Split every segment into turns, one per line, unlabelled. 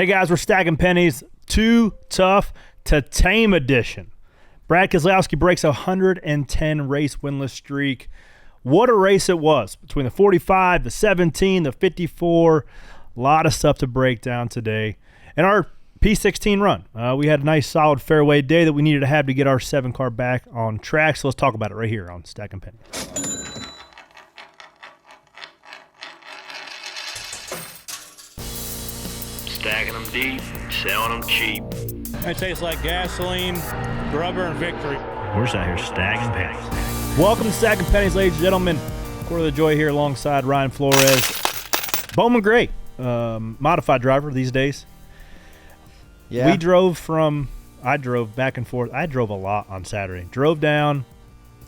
Hey guys, we're stacking pennies. Too tough to tame edition. Brad Keselowski breaks a 110 race winless streak. What a race it was between the 45, the 17, the 54. A lot of stuff to break down today. And our P16 run. We had a nice solid fairway day that we needed to have to get our 7-car back on track. So let's talk about it right here on Stacking Pennies.
Stacking them deep, selling them cheap.
It tastes like gasoline, rubber, and victory.
We're just out here stacking pennies.
Welcome to Stacking Pennies, ladies and gentlemen. Quarter of the Joy here alongside Ryan Flores. Bowman Gray, modified driver these days.
Yeah.
I drove back and forth. I drove a lot on Saturday. Drove down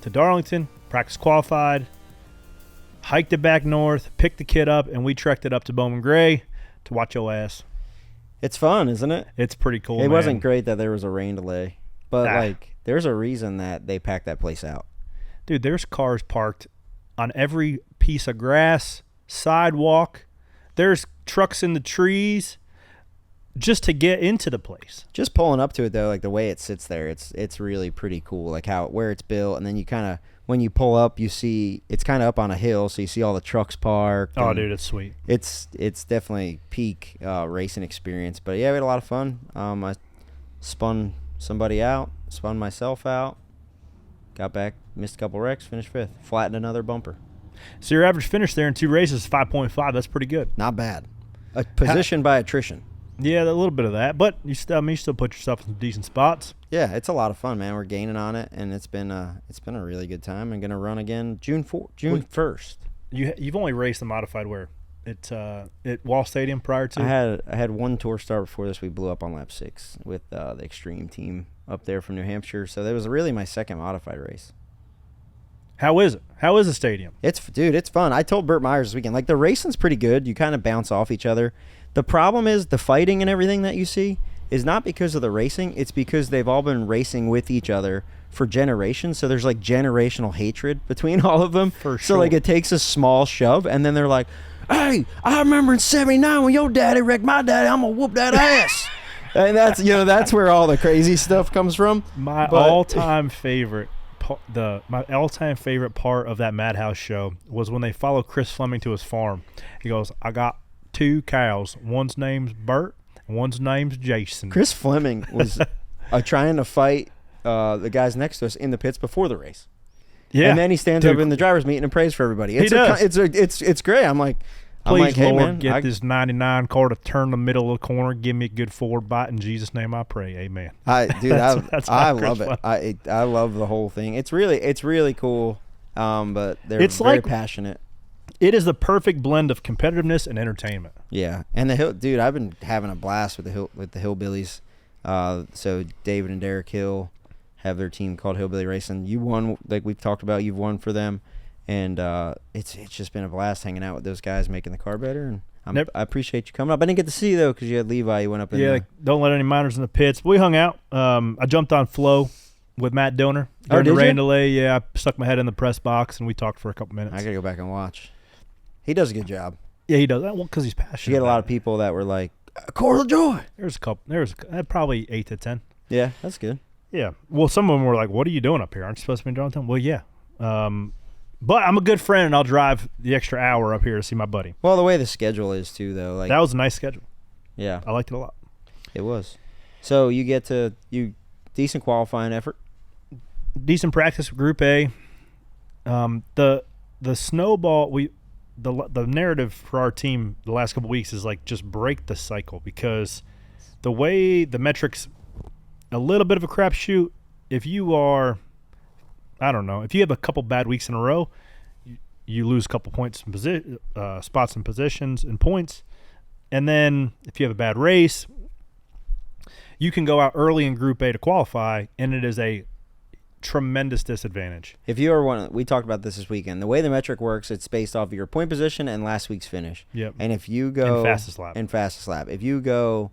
to Darlington, practice qualified, hiked it back north, picked the kid up, and we trekked it up to Bowman Gray to watch your ass.
It's fun, isn't it?
It's pretty cool,
It
man.
wasn't great that there was a rain delay, but there's a reason that they packed that place out.
Dude, there's cars parked on every piece of grass, sidewalk. There's trucks in the trees just to get into the place.
Just pulling up to it though, like the way it sits there, it's really pretty cool. Like where it's built, and then you kind of when you pull up, you see it's kind of up on a hill, so you see all the trucks parked.
Oh, dude, it's sweet.
It's definitely peak racing experience. But yeah, we had a lot of fun. I spun somebody out, spun myself out, got back, missed a couple wrecks, finished 5th, flattened another bumper.
So your average finish there in 2 races is 5.5. That's pretty good.
Not bad. A position by attrition.
Yeah, a little bit of that, but you still put yourself in some decent spots.
Yeah, it's a lot of fun, man. We're gaining on it, and it's been a really good time. I'm gonna run again June 1st.
You've only raced the modified where? At Wall Stadium prior to?
I had one tour start before this. We blew up on lap 6 with the Extreme team up there from New Hampshire. So that was really my second modified race.
How is it? How is the stadium?
It's fun. I told Burt Myers this weekend, like the racing's pretty good. You kind of bounce off each other. The problem is the fighting and everything that you see is not because of the racing. It's because they've all been racing with each other for generations. So there's like generational hatred between all of them.
For
So
sure.
like it takes a small shove, and then they're like, "Hey, I remember in '79 when your daddy wrecked my daddy. I'm gonna whoop that ass." And that's where all the crazy stuff comes from.
My all-time favorite part of that Madhouse show was when they followed Chris Fleming to his farm. He goes, "I got 2 cows. One's name's Bert and one's name's Jason."
Chris Fleming was trying to fight the guys next to us in the pits before the race.
Yeah.
And then he stands up in the driver's meeting and prays for everybody.
He does.
It's great. I'm like,
Please,
hey,
Lord,
man,
get this 99 car to turn the middle of the corner. Give me a good forward bite. In Jesus' name I pray. Amen.
I
That's
I
how
love
Chris
it. I love the whole thing. It's really cool. But they're very passionate.
It is the perfect blend of competitiveness and entertainment.
Yeah, and I've been having a blast with the Hillbillies. So David and Derek Hill have their team called Hillbilly Racing. You won, like we've talked about. You've won for them, and it's just been a blast hanging out with those guys, making the car better. And I appreciate you coming up. I didn't get to see you though because you had Levi. You went up.
Don't let any minors in the pits. But we hung out. I jumped on Flo with Matt Donor during the rain delay. Yeah, I stuck my head in the press box and we talked for a couple minutes.
I gotta go back and watch. He does a good job.
Yeah, he does that because he's passionate.
You get a lot of people that were like, "Quarter of Joy."
There's a couple. There's probably 8 to 10.
Yeah, that's good.
Yeah. Well, some of them were like, "What are you doing up here? Aren't you supposed to be in Darlington?" Well, yeah. But I'm a good friend, and I'll drive the extra hour up here to see my buddy.
Well, the way the schedule is too, though, like
that was a nice schedule.
Yeah,
I liked it a lot.
It was. So you get to decent qualifying effort,
decent practice with Group A. The snowball the narrative for our team the last couple of weeks is like just break the cycle because the way the metrics a little bit of a crapshoot. If you are, I don't know, if you have a couple bad weeks in a row, you lose a couple points in spots and positions and points, and then if you have a bad race, you can go out early in Group A to qualify, and it is a tremendous disadvantage.
If you are we talked about this weekend. The way the metric works, it's based off of your point position and last week's finish.
Yep.
And if you go
and fastest lap.
If you go,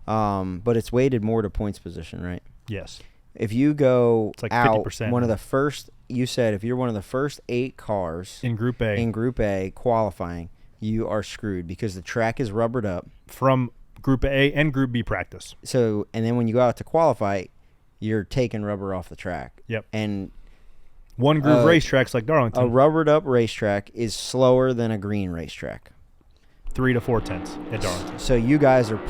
but it's weighted more to points position, right?
Yes.
If you go
it's like
out
50%.
one of the first, you said if you're one of the first 8 cars
in Group A
qualifying, you are screwed because the track is rubbered up
from Group A and Group B practice.
So, and then when you go out to qualify, you're taking rubber off the track.
Yep.
And
one groove racetracks like Darlington.
A rubbered up racetrack is slower than a green racetrack.
3 to 4 tenths at Darlington.
So you guys are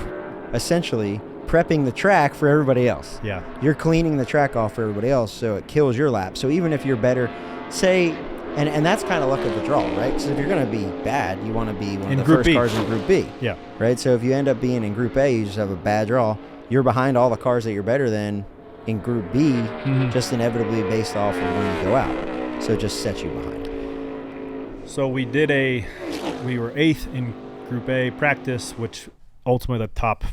essentially prepping the track for everybody else.
Yeah.
You're cleaning the track off for everybody else, so it kills your lap. So even if you're better, say, and that's kind of luck of the draw, right? Because if you're going to be bad, you want to be one of the first cars in Group B.
Yeah.
Right? So if you end up being in Group A, you just have a bad draw. You're behind all the cars that you're better than in Group B, just inevitably based off of when you go out. So it just sets you behind.
So we were 8th in Group A practice, which ultimately the top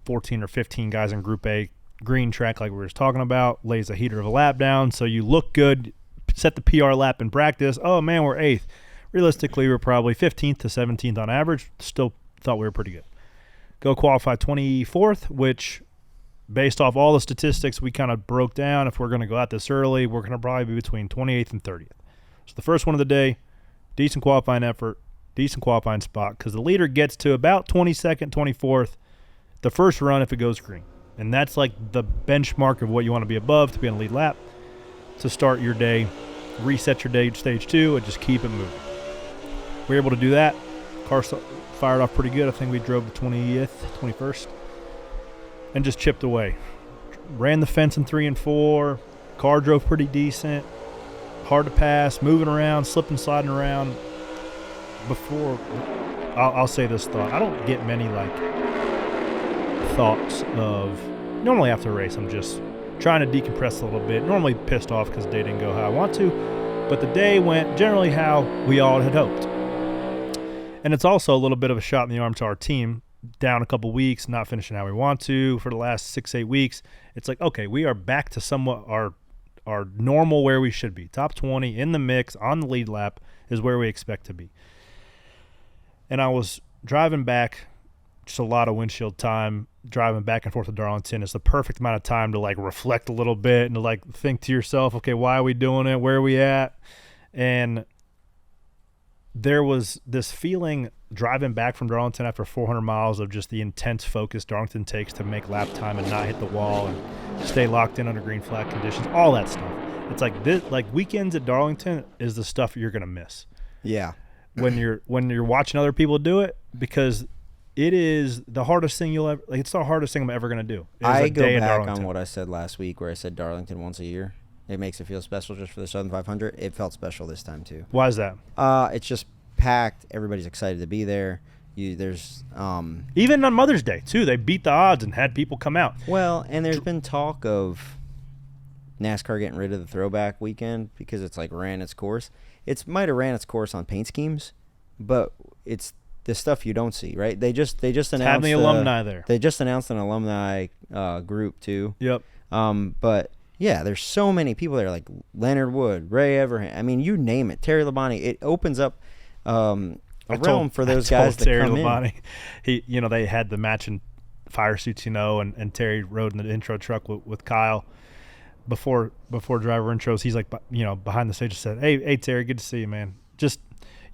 14 or 15 guys in Group A green track, like we were just talking about, lays a heater of a lap down. So you look good, set the PR lap in practice. Oh, man, we're 8th. Realistically, we're probably 15th to 17th on average. Still thought we were pretty good. Go qualify 24th, which based off all the statistics we kind of broke down, if we're going to go out this early, we're going to probably be between 28th and 30th. So the first one of the day, decent qualifying effort, decent qualifying spot, because the leader gets to about 22nd, 24th, the first run if it goes green. And that's like the benchmark of what you want to be above to be on a lead lap, to start your day, reset your day stage 2, and just keep it moving. We were able to do that. Car fired off pretty good. I think we drove the 20th, 21st, and just chipped away. Ran the fence in 3 and 4. Car drove pretty decent. Hard to pass, moving around, slipping, sliding around. Before, I'll say this thought. I don't get many thoughts of, normally after a race I'm just trying to decompress a little bit, normally pissed off because the day didn't go how I want to, but the day went generally how we all had hoped. And it's also a little bit of a shot in the arm to our team, down a couple weeks, not finishing how we want to for the last 6-8 weeks. It's like, okay, we are back to somewhat our normal where we should be. Top 20 in the mix on the lead lap is where we expect to be. And I was driving back, just a lot of windshield time, driving back and forth to Darlington. It's the perfect amount of time to reflect a little bit and to think to yourself, okay, why are we doing it? Where are we at? And there was this feeling driving back from Darlington after 400 miles of just the intense focus Darlington takes to make lap time and not hit the wall and stay locked in under green flag conditions, all that stuff. It's like this, weekends at Darlington is the stuff you're going to miss.
Yeah.
When you're watching other people do it, because it is the hardest thing you'll ever, it's the hardest thing I'm ever going to do.
I go back on what I said last week where I said Darlington once a year. It makes it feel special just for the Southern 500. It felt special this time too.
Why is that?
It's just packed. Everybody's excited to be there. There's
even on Mother's Day too. They beat the odds and had people come out.
Well, and there's been talk of NASCAR getting rid of the throwback weekend because it's ran its course. It might have ran its course on paint schemes, but it's the stuff you don't see, right? They just announced
having the alumni there.
They just announced an alumni group too.
Yep.
But yeah, there's so many people there, like Leonard Wood, Ray Everhand. I mean, you name it. Terry Labonte. It opens up a realm for those guys that
Terry
come
Labonte,
in.
They had the matching fire suits, and Terry rode in the intro truck with Kyle before driver intros. He's behind the stage and said, hey Terry, good to see you, man. Just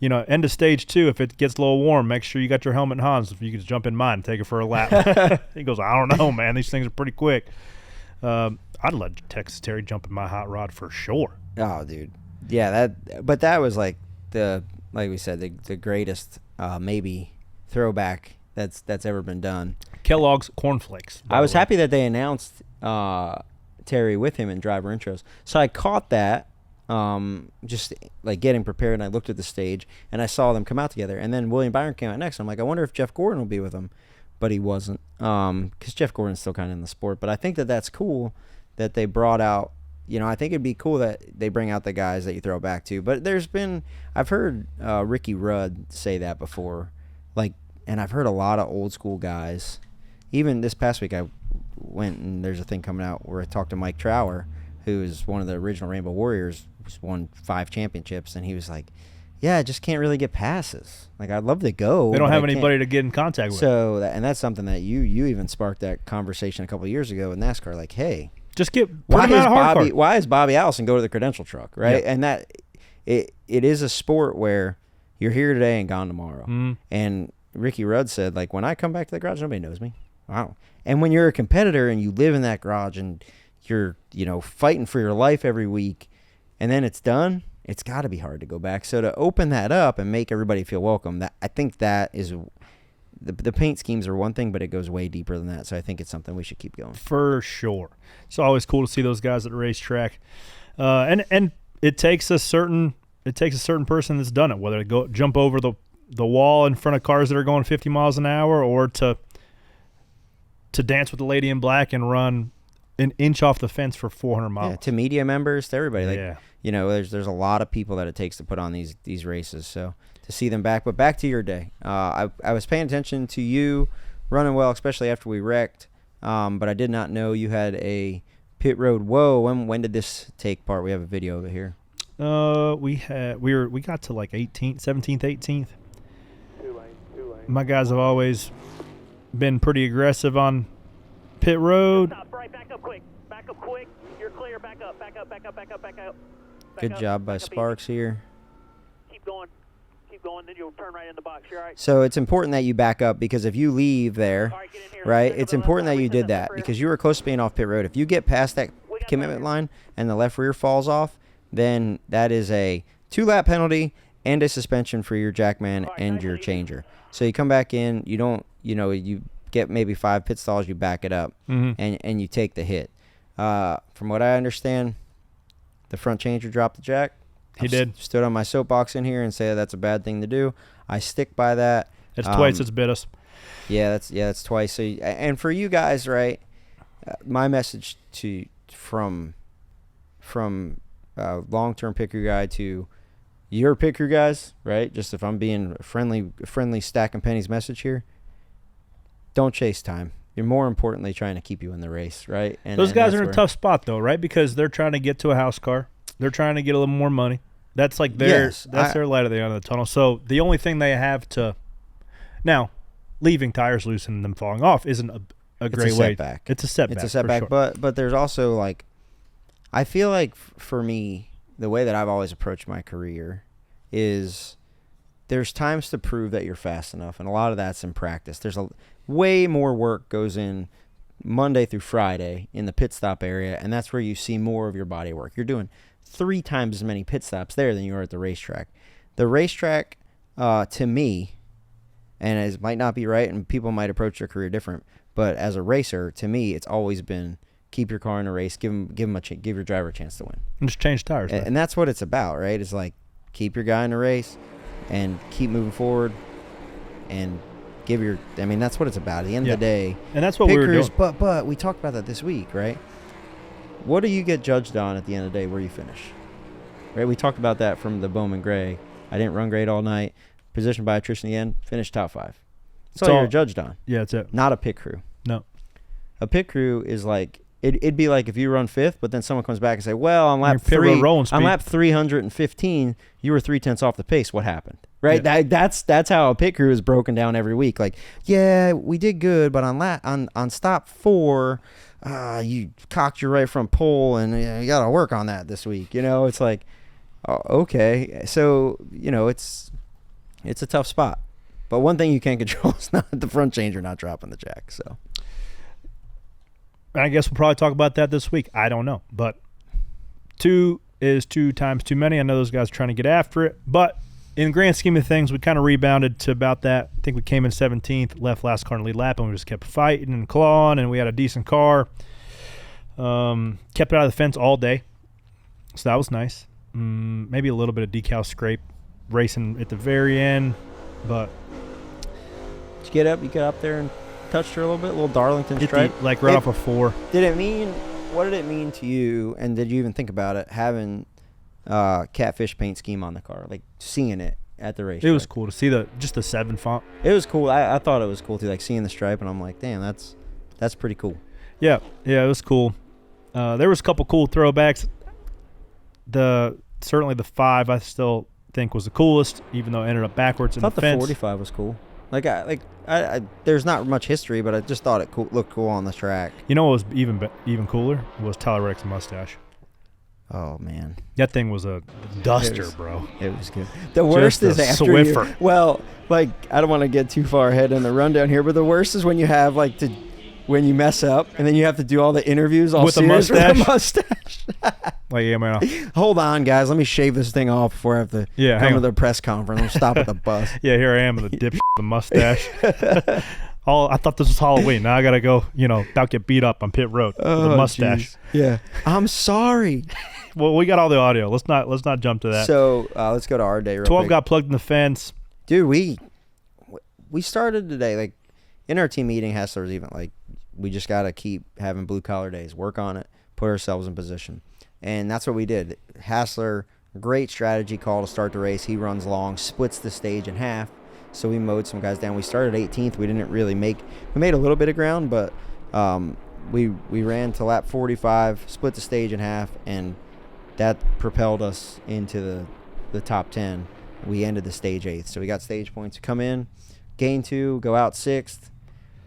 end of stage 2, if it gets a little warm, make sure you got your helmet in Hans. If you could jump in mine and take it for a lap. He goes, I don't know, man. These things are pretty quick. I'd let Texas Terry jump in my hot rod for sure.
Oh, dude. Yeah, that was like we said, the greatest maybe throwback that's ever been done.
Kellogg's cornflakes.
I was happy that they announced Terry with him in driver intros. So I caught that. Just getting prepared, and I looked at the stage and I saw them come out together, and then William Byron came out next. I'm like, I wonder if Jeff Gordon will be with them, but he wasn't, because Jeff Gordon's still kind of in the sport. But I think that's cool that they brought out, I think it'd be cool that they bring out the guys that you throw back to. But I've heard Ricky Rudd say that before, and I've heard a lot of old school guys. Even this past week I went, and there's a thing coming out where I talked to Mike Trower, who is one of the original Rainbow Warriors, who's won 5 championships, and he was like, yeah, I just can't really get passes. I'd love to go.
They don't have anybody to get in contact with.
So, and that's something that you even sparked that conversation a couple of years ago with NASCAR, hey,
just get
why is Bobby Allison go to the credential truck, right?
Yep.
And that it is a sport where you're here today and gone tomorrow. And Ricky Rudd said, like, when I come back to the garage, nobody knows me. Wow. And when you're a competitor and you live in that garage and you're, fighting for your life every week, and then it's done, it's got to be hard to go back. So to open that up and make everybody feel welcome, I think that is the paint schemes are one thing, but it goes way deeper than that. So I think it's something we should keep going.
For sure. It's always cool to see those guys at the racetrack. And it takes a certain person that's done it, whether to jump over the wall in front of cars that are going 50 miles an hour, or to dance with the lady in black and run an inch off the fence for 400 miles.
Yeah, to media members, to everybody.
Yeah.
There's a lot of people that it takes to put on these races. So to see them back. But back to your day. I was paying attention to you running well, especially after we wrecked. But I did not know you had a pit road woe. When did this take part? We have a video of it here.
We got to like 17th, 18th. Two lane. My guys have always been pretty aggressive on pit road.
Stop, right, back up quick. You're clear, back up.
Good job by Sparks here.
Keep going, then you'll turn right in the box. You're all right.
So it's important that you back up, because if you leave there,
All right, get in here.
right,
Take
it's
the left
important
side,
that you
reset
did
that
that,
rear.
because you were close to being off pit road. If you get past that commitment line and the left rear falls off, then that is a 2-lap penalty and a suspension for your jackman and your changer. So you come back in, you don't, you get maybe 5 pit stalls, you back it up, and you take the hit. From what I understand, the front changer dropped the jack.
He did.
Stood on my soapbox in here and say that's a bad thing to do. I stick by that.
It's twice it's bit us.
Yeah, that's twice. So, and for you guys, right? My message from long-term pit crew guy to your pit crew guys, right? Just if I'm being a friendly stacking pennies message here, don't chase time. You're more importantly trying to keep you in the race, right? And
those guys are in a tough spot though, right? Because they're trying to get to a house car. They're trying to get a little more money. That's like their light at the end of the tunnel. So the only thing they have to now, leaving tires loose and them falling off isn't a great way. It's a setback.
It's a setback,
for sure.
but there's also like, I feel like for me, the way that I've always approached my career is there's times to prove that you're fast enough, and a lot of that's in practice. There's way more work goes in Monday through Friday in the pit stop area, and that's where you see more of your body work. You're doing 3 times as many pit stops there than you are at the racetrack. The racetrack, to me, and it might not be right, and people might approach their career different, but as a racer, to me, it's always been keep your car in a race, give your driver a chance to win.
And just change tires.
And that's what it's about, right? It's like keep your guy in a race and keep moving forward and that's what it's about. At the end of the day.
And that's what we were doing.
But we talked about that this week, right? What do you get judged on at the end of the day where you finish? Right? We talked about that from the Bowman Gray. I didn't run great all night. Position by attrition in the end. Finished top 5. That's all you're judged on.
Yeah, that's it.
Not a pit crew.
No.
A pit crew is like, it'd be like if you run 5th, but then someone comes back and say, well, on lap 315, you were 0.3 off the pace. What happened? Right? Yeah. That's how a pit crew is broken down every week. Like, yeah, we did good, but on stop 4, you cocked your right front pole, and you got to work on that this week. It's like, okay. So, it's a tough spot. But one thing you can't control is not the front changer not dropping the jack. So,
I guess we'll probably talk about that this week. I don't know. But 2 is 2 times too many. I know those guys are trying to get after it. But in the grand scheme of things, we kind of rebounded to about that. I think we came in 17th, left last car in the lead lap, and we just kept fighting and clawing, and we had a decent car. Kept it out of the fence all day. So that was nice. Maybe a little bit of decal scrape racing at the very end. But
did you get up? You got up there and touched her a little bit, a little Darlington stripe,
like right off a 4.
What did it mean to you? And did you even think about it having catfish paint scheme on the car, like seeing it at the race?
It was cool to see the 7 font.
It was cool. I thought it was cool too, like seeing the stripe, and I'm like, damn, that's pretty cool.
Yeah, it was cool. There was a couple cool throwbacks. Certainly the 5 I still think was the coolest, even though it ended up backwards in the fence.
I thought the 45 was cool. I there's not much history, but I just thought it looked cool on the track.
You know what was even cooler was Tyler Reddick's mustache.
Oh man,
That thing was a duster,
It was-
bro.
it was good. The worst
Just
is
a
after
Swiffer.
you, well, like I don't want to get too far ahead in the rundown here, but the worst is when you have like when you mess up and then you have to do all the interviews all
With a
serious with a
mustache?
mustache.
Like, yeah, man.
Hold on, guys. Let me shave this thing off before I have to
Yeah,
come
hang
to
on.
the press conference. I'm stop at the bus.
Yeah, here I am with a dip the mustache. I thought this was Halloween. Now I gotta go. About get beat up on pit road with a mustache.
Jeez. Yeah. I'm sorry.
Well, we got all the audio. Let's not jump to that.
So let's go to our day real
12
quick.
got plugged in the fence.
Dude, we started today, like, in our team meeting, Hassler was even like, we just got to keep having blue-collar days, work on it, put ourselves in position. And that's what we did. Hassler, great strategy call to start the race. He runs long, splits the stage in half. So we mowed some guys down. We started 18th. We didn't really we made a little bit of ground, but we ran to lap 45, split the stage in half, and that propelled us into the top 10. We ended the stage 8th. So we got stage points. Come in, gain 2, go out 6th.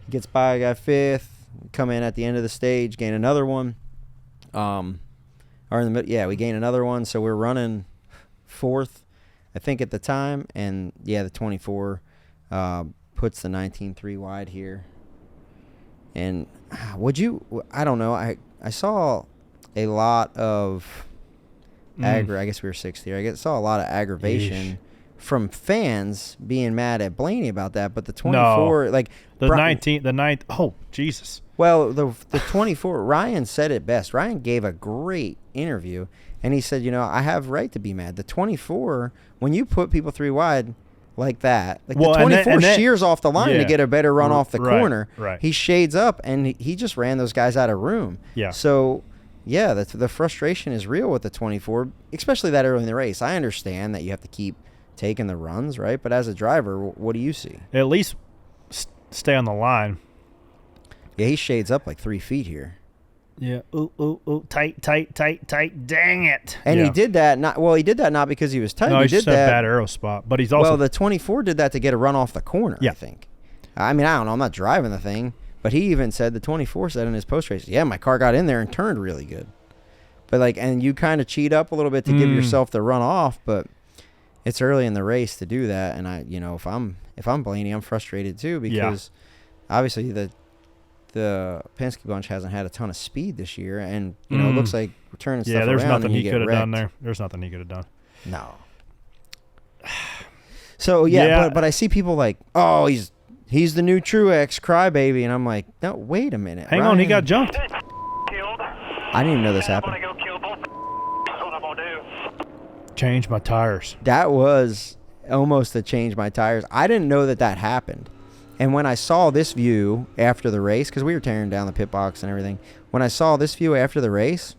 Gets by, got 5th. Come in at the end of the stage, gain another one. We gain another one. So we're running 4th, I think, at the time. And, the 24 puts the 19.3 wide here. And I don't know. I saw a lot of I guess we were 6th here. I saw a lot of aggravation from fans being mad at Blaney about that. But the 24,
The 9th. Oh, Jesus.
Well, the 24, Ryan said it best. Ryan gave a great interview, and he said, I have right to be mad. The 24, when you put people 3 wide like that, the 24 shears off the line to get a better run off the corner.
Right.
He shades up, and he just ran those guys out of room.
Yeah.
So, the frustration is real with the 24, especially that early in the race. I understand that you have to keep taking the runs, right? But as a driver, what do you see?
At least stay on the line.
Yeah, he shades up like 3 feet here.
Yeah. Ooh. Tight. Dang it.
And he did that not because he was tight.
No,
he
he's
did
just
that.
a bad arrow spot. But he's also.
Well, the 24 did that to get a run off the corner,
Yeah.
I think. I mean, I don't know. I'm not driving the thing. But he even said, the 24 said in his post-race, my car got in there and turned really good. But, and you kind of cheat up a little bit to give yourself the run off, but it's early in the race to do that. And if I'm Blaney, I'm frustrated too because obviously the Penske bunch hasn't had a ton of speed this year, and it looks like we're turning stuff around.
There's nothing
and
he
you
could
get
have done
wrecked.
there. There's nothing he could have done.
No. So but I see people like, oh, he's the new Truex crybaby, and I'm like, no, wait a minute.
Hang on, he got jumped.
Killed.
I didn't even know this
I'm
happened.
gonna go kill both. That's what I'm gonna do.
Change my tires.
That was almost to change my tires. I didn't know that happened. And when I saw this view after the race, because we were tearing down the pit box and everything, when I saw this view after the race,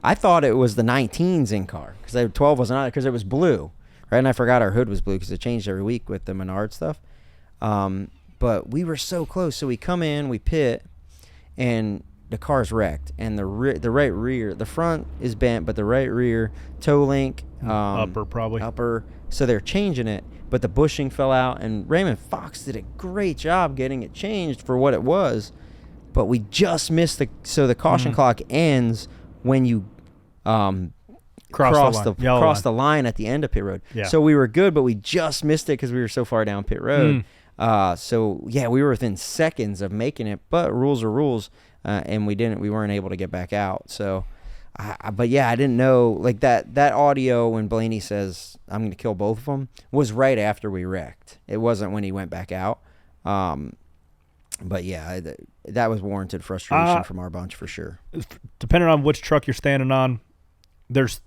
I thought it was the 19's in car because the 12 wasn't on it because it was blue, right? And I forgot our hood was blue because it changed every week with the Menard stuff. But we were so close. So we come in, we pit, and the car's wrecked. And the right rear, the front is bent, but the right rear toe link,
Upper, probably.
upper. So they're changing it, but the bushing fell out. And Raymond Fox did a great job getting it changed for what it was. But we just missed the caution clock ends when you cross the line at the end of pit road.
Yeah.
So we were good, but we just missed it because we were so far down pit road. We were within seconds of making it, but rules are rules, and we weren't able to get back out. So, I didn't know like that audio when Blaney says I'm going to kill both of them was right after we wrecked. It wasn't when he went back out. That was warranted frustration from our bunch for sure.
Depending on which truck you're standing on, there's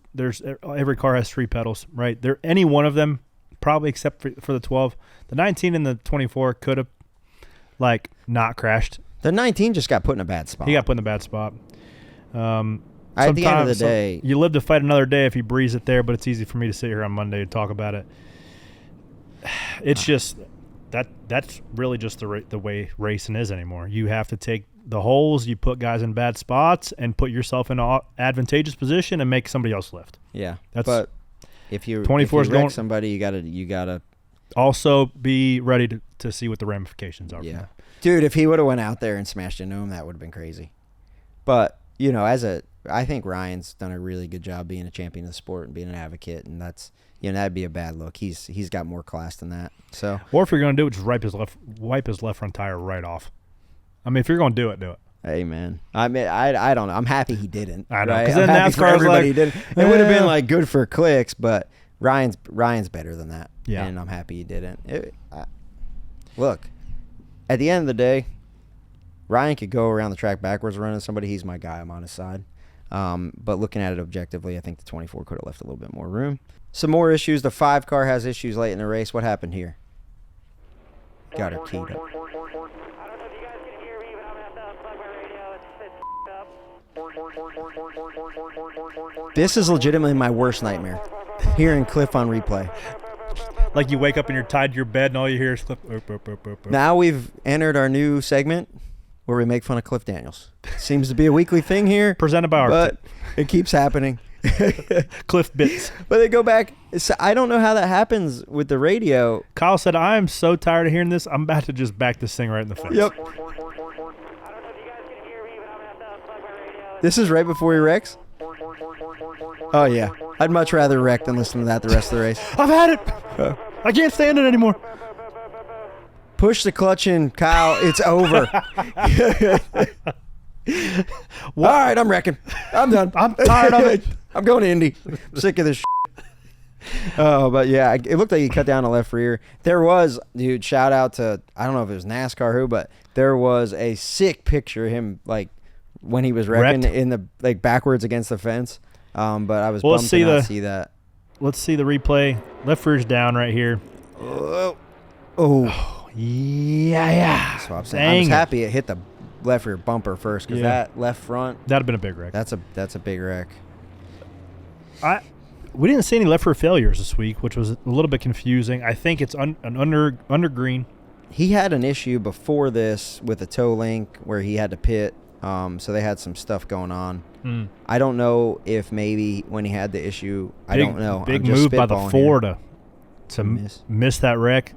every car has 3 pedals, right? Any one of them, probably except for the 12. The 19 and the 24 could have not crashed.
The 19 just got put in a bad spot.
He got put in a bad spot.
At the end of the day,
you live to fight another day if you breeze it there, but it's easy for me to sit here on Monday and talk about it. It's just that's really just the way racing is anymore. You have to take the holes, you put guys in bad spots, and put yourself in an advantageous position and make somebody else lift.
Yeah,
but
if you
24 is
wreck
going
somebody, you gotta
also be ready to see what the ramifications are.
Yeah, dude, if he would have went out there and smashed into him, that would have been crazy. But as I think Ryan's done a really good job being a champion of the sport and being an advocate, and that's that'd be a bad look. He's got more class than that. So,
or if you're going to do it, just wipe his left front tire right off. I mean, if you're going to do it, do it.
Hey man, I mean, I don't know. I'm happy he didn't.
I know,
right?
because then
NASCAR's
everybody
didn't. It would have been like good for clicks, but Ryan's better than that.
Yeah,
and I'm happy he didn't. Look, at the end of the day, Ryan could go around the track backwards running somebody. He's my guy. I'm on his side. But looking at it objectively, I think the 24 could have left a little bit more room. Some more issues. The 5 car has issues late in the race. What happened here? Got her keyed up.
I don't know if you guys can hear me, but I'm going to have to unplug my radio.
This is legitimately my worst nightmare. Hearing Cliff on replay.
Like you wake up and you're tied to your bed and all you hear is Cliff.
Now we've entered our new segment where we make fun of Cliff Daniels. Seems to be a weekly thing here.
Presented by
but it keeps happening.
Cliff Bits.
But they go back. So I don't know how that happens with the radio.
Kyle said, I am so tired of hearing this. I'm about to just back this thing right in the face.
Yep. This is right before he wrecks? Oh, yeah. I'd much rather wreck than listen to that the rest of the race.
I've had it. I can't stand it anymore.
Push the clutch in, Kyle. It's over. All right, I'm wrecking. I'm done.
I'm tired of it.
I'm going to Indy. I'm sick of this shit. Oh, but yeah, it looked like he cut down the left rear. There was, dude, shout out to, I don't know if it was NASCAR or who, but there was a sick picture of him, like, when he was wrecking in the, like, backwards against the fence. But I was bummed to not see that.
Let's see the replay. Left rear's down right here.
Oh.
Yeah.
So I was happy it hit the left rear bumper first because that left front.
That'd have been a big wreck.
That's a big wreck.
We didn't see any left rear failures this week, which was a little bit confusing. I think it's an under green.
He had an issue before this with a toe link where he had to pit. So they had some stuff going on. I don't know if maybe when he had the issue, I don't know.
Big move by the Ford to miss that wreck,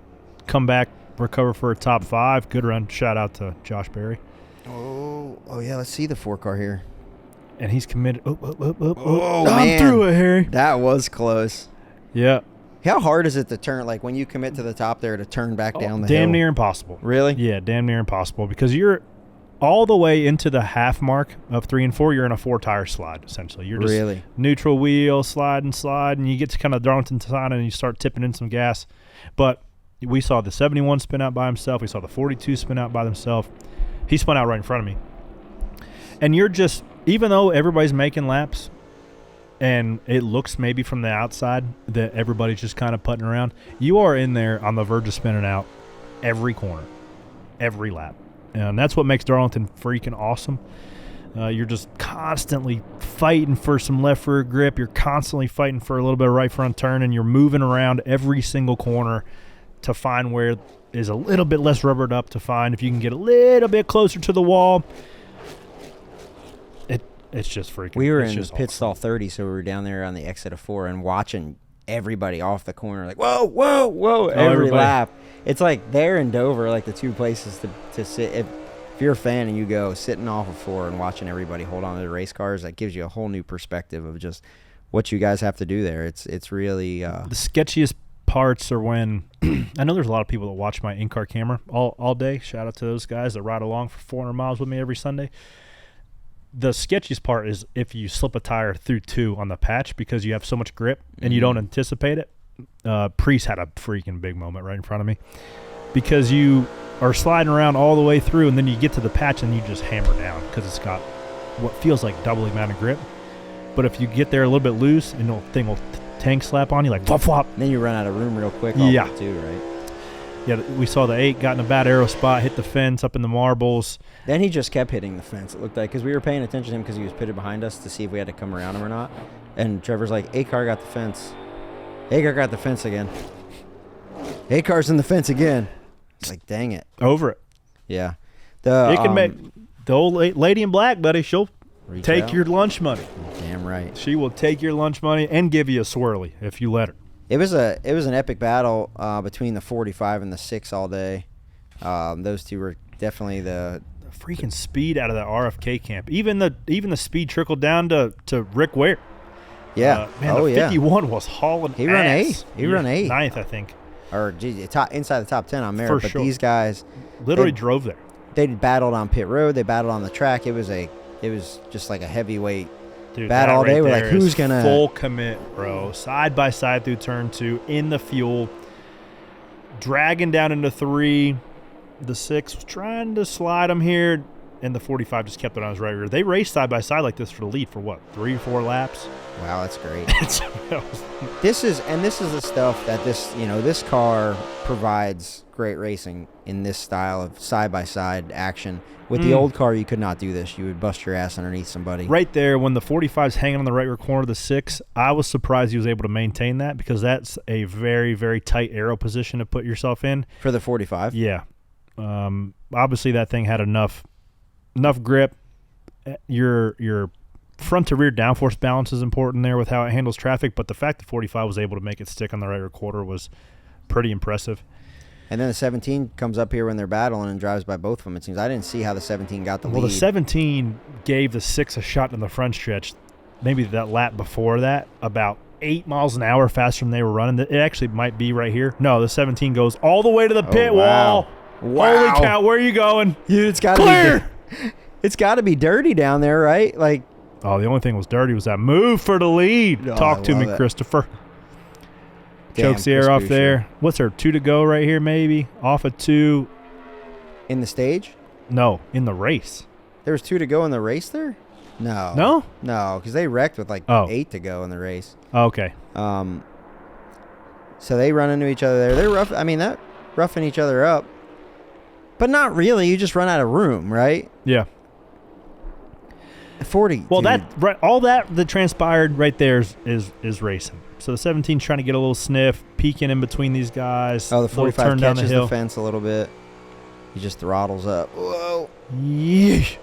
come back, recover for a top 5. Good run. Shout out to Josh Berry.
Oh yeah. Let's see the 4 car here.
And he's committed.
Oh, man.
I'm through it, Harry.
That was close.
Yeah.
How hard is it to turn, like when you commit to the top there, to turn back down the hill?
Damn near impossible.
Really?
Yeah, damn near impossible because you're all the way into the half mark of 3 and 4. You're in a 4-tire slide, essentially. You're just neutral wheel, slide, and you get to kind of Darlington side and you start tipping in some gas. But we saw the 71 spin out by himself. We saw the 42 spin out by themselves. He spun out right in front of me. And you're just, even though everybody's making laps and it looks maybe from the outside that everybody's just kind of putting around, you are in there on the verge of spinning out every corner, every lap. And that's what makes Darlington freaking awesome. You're just constantly fighting for some left rear grip. You're constantly fighting for a little bit of right front turn, and you're moving around every single corner to find where is a little bit less rubbered up to find. If you can get a little bit closer to the wall, it's just freaking.
We were in pit stall 30, so we were down there on the exit of 4 and watching everybody off the corner, like whoa, every lap. It's like there and Dover, like the 2 places to sit. If you're a fan and you go sitting off of 4 and watching everybody hold on to the race cars, that gives you a whole new perspective of just what you guys have to do there. It's really the
sketchiest parts are when I know there's a lot of people that watch my in-car camera all day. Shout out to those guys that ride along for 400 miles with me every Sunday. The sketchiest part is if you slip a tire through 2 on the patch because you have so much grip and you don't anticipate it. Priest had a freaking big moment right in front of me because you are sliding around all the way through and then you get to the patch and you just hammer down because it's got what feels like double the amount of grip. But if you get there a little bit loose and the thing will tank slap on you like flop flop.
And then you run out of room real quick.
Yeah.
Too, right?
Yeah, we saw the 8 got in a bad arrow spot, hit the fence up in the marbles.
Then he just kept hitting the fence, it looked like, because we were paying attention to him because he was pitted behind us to see if we had to come around him or not. And Trevor's like, A-car got the fence. A-car got the fence again. A-car's in the fence again. It's like, dang it.
Over it.
Yeah.
It can make the old lady in black, buddy. She'll take your lunch money.
Damn right.
She will take your lunch money and give you a swirly if you let her.
It was an epic battle between the 45 and the 6 all day. Those two were definitely the
freaking speed out of that RFK camp. Even the speed trickled down to Rick Ware.
Yeah.
Man, the 51 was hauling
He run
ass.
8. He run 8.
9th, I think.
Or inside the top 10 on merit.
For
But
sure.
these guys
Literally drove there.
they battled on pit road. They battled on the track. It was just like a heavyweight
Dude,
battle all
that right
day. We're like,
there
who's
is
gonna
full commit, bro? Side by side through turn 2 in the fuel, dragging down into 3. The 6 was trying to slide him here, and the 45 just kept it on his right rear. They raced side by side like this for the lead for what, 3 or 4 laps?
Wow, that's great. This is the stuff that this car provides great racing in this style of side by side action. With the old car, you could not do this. You would bust your ass underneath somebody.
Right there, when the 45's hanging on the right rear corner of the 6, I was surprised he was able to maintain that because that's a very, very tight aero position to put yourself in.
For the 45?
Yeah. Obviously, that thing had enough grip. Your front to rear downforce balance is important there with how it handles traffic, but the fact that 45 was able to make it stick on the right rear quarter was pretty impressive.
And then the 17 comes up here when they're battling and drives by both of them, it seems. I didn't see how the 17 got the lead.
Well, the 17 gave the 6 a shot in the front stretch, maybe that lap before that, about 8 miles an hour faster than they were running. It actually might be right here. No, the 17 goes all the way to the pit wall.
Wow.
Holy cow, where are you going?
Dude, it's got to be dirty down there, right? Like,
oh, the only thing was dirty was that move for the lead.
Oh,
Talk
I
to me,
love it.
Christopher.
Damn,
Chokes the air off
Chris Buescher.
there. What's there, 2 to go right here maybe? Off of 2.
in the stage?
No, in the race.
There was 2 to go in the race there? No.
No?
No, because they wrecked with like
Oh.
8 to go in the race.
Oh, okay.
So they run into each other there. They're rough. I mean, that roughing each other up. But not really. You just run out of room, right?
Yeah.
40.
Well,
dude.
all that transpired right there is racing. So the 17's trying to get a little sniff, peeking in between these guys.
Oh, the
Little
45
turn down
catches
the hill.
the fence a little bit. He just throttles up. Whoa.
Yeesh.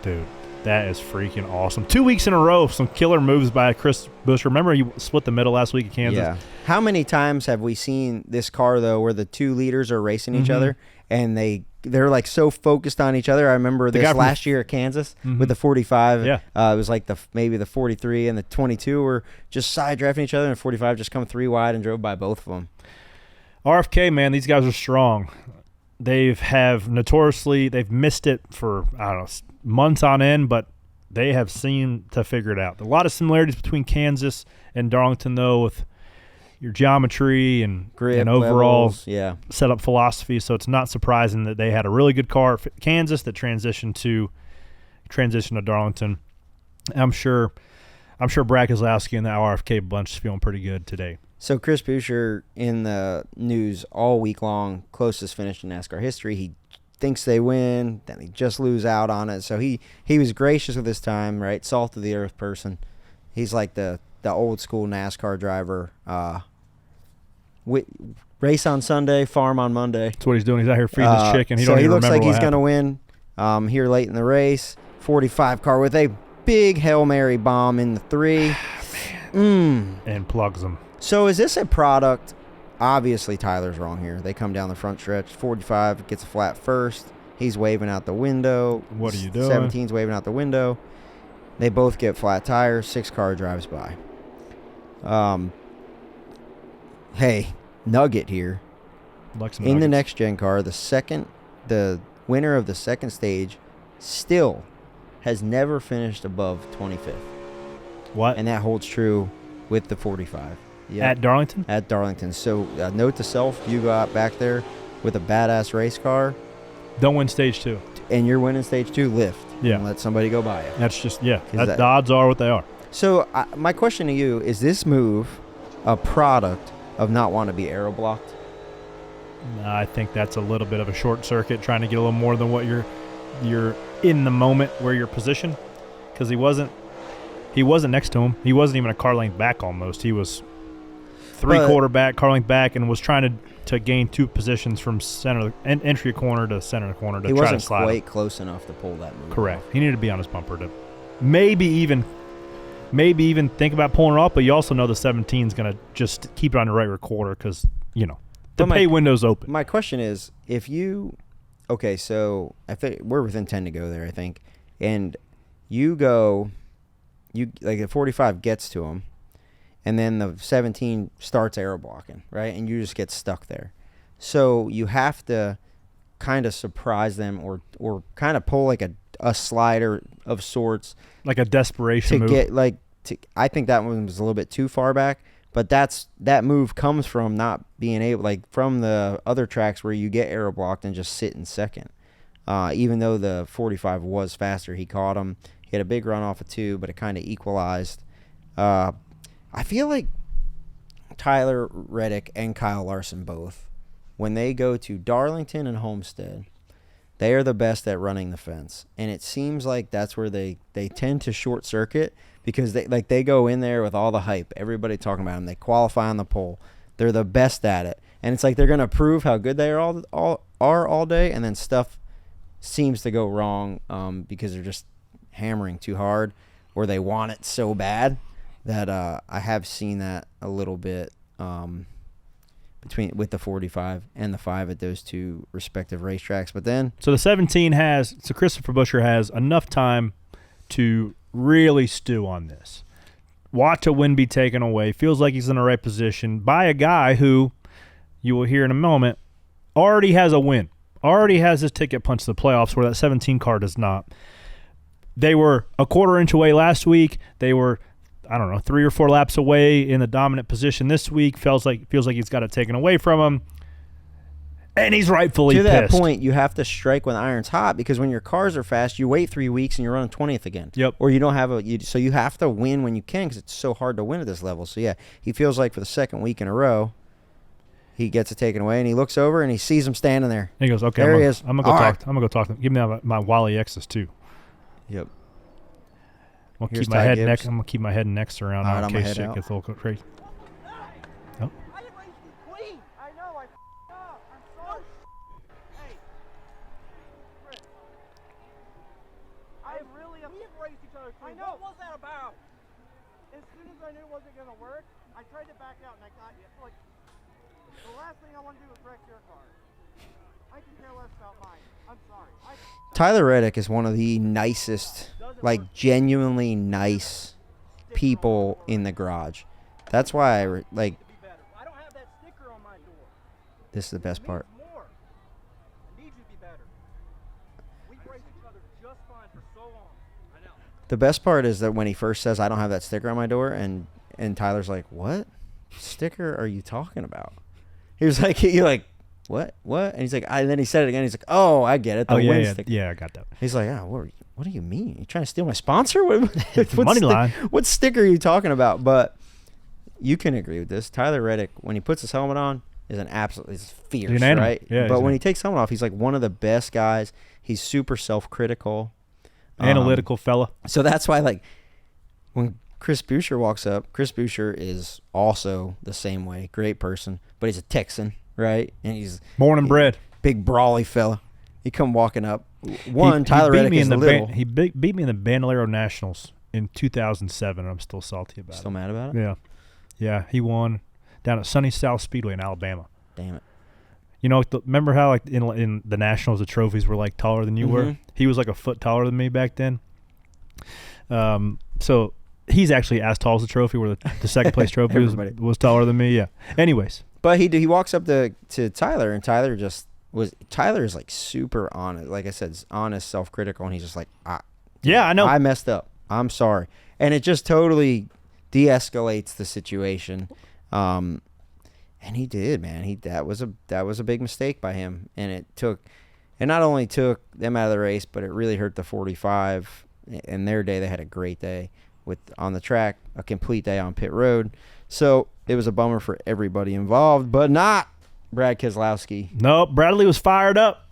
Dude, that is freaking awesome. 2 weeks in a row, some killer moves by Chris Buescher. Remember he split the middle last week at Kansas?
Yeah. How many times have we seen this car, though, where the 2 leaders are racing each other, and they're like so focused on each other? I remember
guy
this
from
last year at Kansas with the 45.
Yeah.
It was like maybe the 43 and the 22 were just side drafting each other, and 45 just come 3 wide and drove by both of them.
RFK, man, these guys are strong. They've missed it for, I don't know, months on end, but they have seemed to figure it out. A lot of similarities between Kansas and Darlington, though, with your geometry and
Grip,
overall
levels, yeah.
setup philosophy. So it's not surprising that they had a really good car at Kansas that transitioned to Darlington. I'm sure Brad Keselowski and the RFK bunch is feeling pretty good today.
So Chris Buescher in the news all week long, closest finish in NASCAR history. He thinks they win, then they just lose out on it. So he was gracious with his time, right? Salt of the earth person. He's like the old school NASCAR driver. Race on Sunday, farm on Monday.
That's what he's doing. He's out here feeding his chicken.
So he looks like he's
going
to win here late in the race. 45 car with a big Hail Mary bomb in the 3.
and plugs them.
So is this a product? Obviously, Tyler's wrong here. They come down the front stretch. 45 gets a flat first. He's waving out the window.
What are you doing?
17's waving out the window. They both get flat tires. 6 car drives by. Hey, nugget here.
Like some
In the
nuggets.
next gen car, the winner of the second stage still has never finished above 25th.
What?
And that holds true with the 45. Yep.
At Darlington?
At Darlington. So, note to self, you got back there with a badass race car,
Don't win stage 2.
and you're winning stage 2, lift.
Yeah.
And let somebody go by you.
That's just, yeah.
that-
The odds are what they are.
So, my question to you, is this move a product of not wanting to be aero blocked?
I think that's a little bit of a short circuit, trying to get a little more than what you're in the moment where you're positioned, because he wasn't next to him. He wasn't even a car length back almost. He was three-quarter back, car length back, and was trying to gain 2 positions from center and entry corner to center corner to
He
try to
wasn't
slide.
quite close enough to pull that move.
Correct.
off.
He needed to be on his bumper to maybe even think about pulling it off, but you also know the 17 is going to just keep it on the right rear quarter because, the
But
pay window's open.
My question is, if you okay, so I think we're within 10 to go there, I think. And you like the 45 gets to him, and then the 17 starts aero blocking, right? And you just get stuck there. So you have to kind of surprise them or kind of pull like a slider of sorts.
Like a desperation
to
move.
I think that one was a little bit too far back, but that move comes from not being able, like from the other tracks where you get aero blocked and just sit in second. Even though the 45 was faster, he caught him. He had a big run off of 2, but it kind of equalized. I feel like Tyler Reddick and Kyle Larson both, when they go to Darlington and Homestead, they are the best at running the fence. And it seems like that's where they tend to short circuit because they go in there with all the hype. Everybody talking about them. They qualify on the pole. They're the best at it. And it's like they're going to prove how good they are all day, and then stuff seems to go wrong because they're just hammering too hard or they want it so bad that I have seen that a little bit with the 45 and the 5 at those two respective racetracks. But then
So the 17 Christopher Buescher has enough time to really stew on this. Watch a win be taken away. Feels like he's in the right position by a guy who, you will hear in a moment, already has a win. Already has his ticket punched to the playoffs where that 17 car does not. They were a quarter inch away last week. They were, 3 or 4 laps away in the dominant position this week. Feels like he's got it taken away from him. And he's rightfully pissed.
To that point, you have to strike when the iron's hot because when your cars are fast, you wait 3 weeks and you're running 20th again.
Yep.
Or you don't have so you have to win when you can because it's so hard to win at this level. So, yeah, he feels like for the second week in a row, he gets it taken away and he looks over and he sees him standing there.
And he goes, okay,
there he is.
I'm going to go talk to him. Give me my Wally X's too.
Yep.
I'm
Here's
going
Ty
to
Gibbs.
keep my head and necks around
All right,
in
I'm
case
gonna head
shit
out.
gets a little crazy. Oh.
I know, I f***ed up. I'm sorry. Hey. Chris. We have raced each other too. I know. What was that about? As soon as I knew it wasn't going to work, I tried to back out and I got you. Like, the last thing I want to do is wreck your car. I can care less about mine. I'm sorry.
Tyler Reddick is one of the nicest, like genuinely nice people in the garage. That's why I don't
have that sticker on my door.
This is the best part.
More. I need you to be better. We've raced each other just fine for so long. I know.
The best part is that when he first says, I don't have that sticker on my door, and Tyler's like, what sticker are you talking about? He was like, what? And he's like, and then he said it again. He's like, oh, I get it. The win sticker.
Yeah, I got that.
He's like, what do you mean? You trying to steal my sponsor? What
Money line.
What sticker are you talking about? But you can agree with this. Tyler Reddick, when he puts his helmet on, is fierce,
He's an animal.
right?
Yeah,
but when he takes his helmet off, he's like one of the best guys. He's super self-critical.
Analytical fella.
So that's why, like, when Chris Buescher walks up, Chris Buescher is also the same way. Great person, but he's a Texan, right? And he's
Born and bred.
big brawly fella. He come walking up. Tyler Reddick is little.
He beat me in the Bandolero Nationals in 2007. I'm still salty about it.
Still mad about it?
Yeah. Yeah, he won down at Sunny South Speedway in Alabama.
Damn it.
You know, remember how like in the Nationals the trophies were like taller than you were?
Mhm.
He was like a foot taller than me back then. So he's actually as tall as the trophy, where the second place trophy was taller than me. Yeah. Anyways.
But he walks up to Tyler, and Tyler is like super honest. Like I said, honest, self-critical, and he's just like,
yeah, I know.
I messed up. I'm sorry. And it just totally de-escalates the situation. And he did, man. That was a big mistake by him, and it not only took them out of the race, but it really hurt the 45. In their day, they had a great day on the track, a complete day on pit road. So it was a bummer for everybody involved, but not Brad Keselowski.
Nope, Bradley was fired up.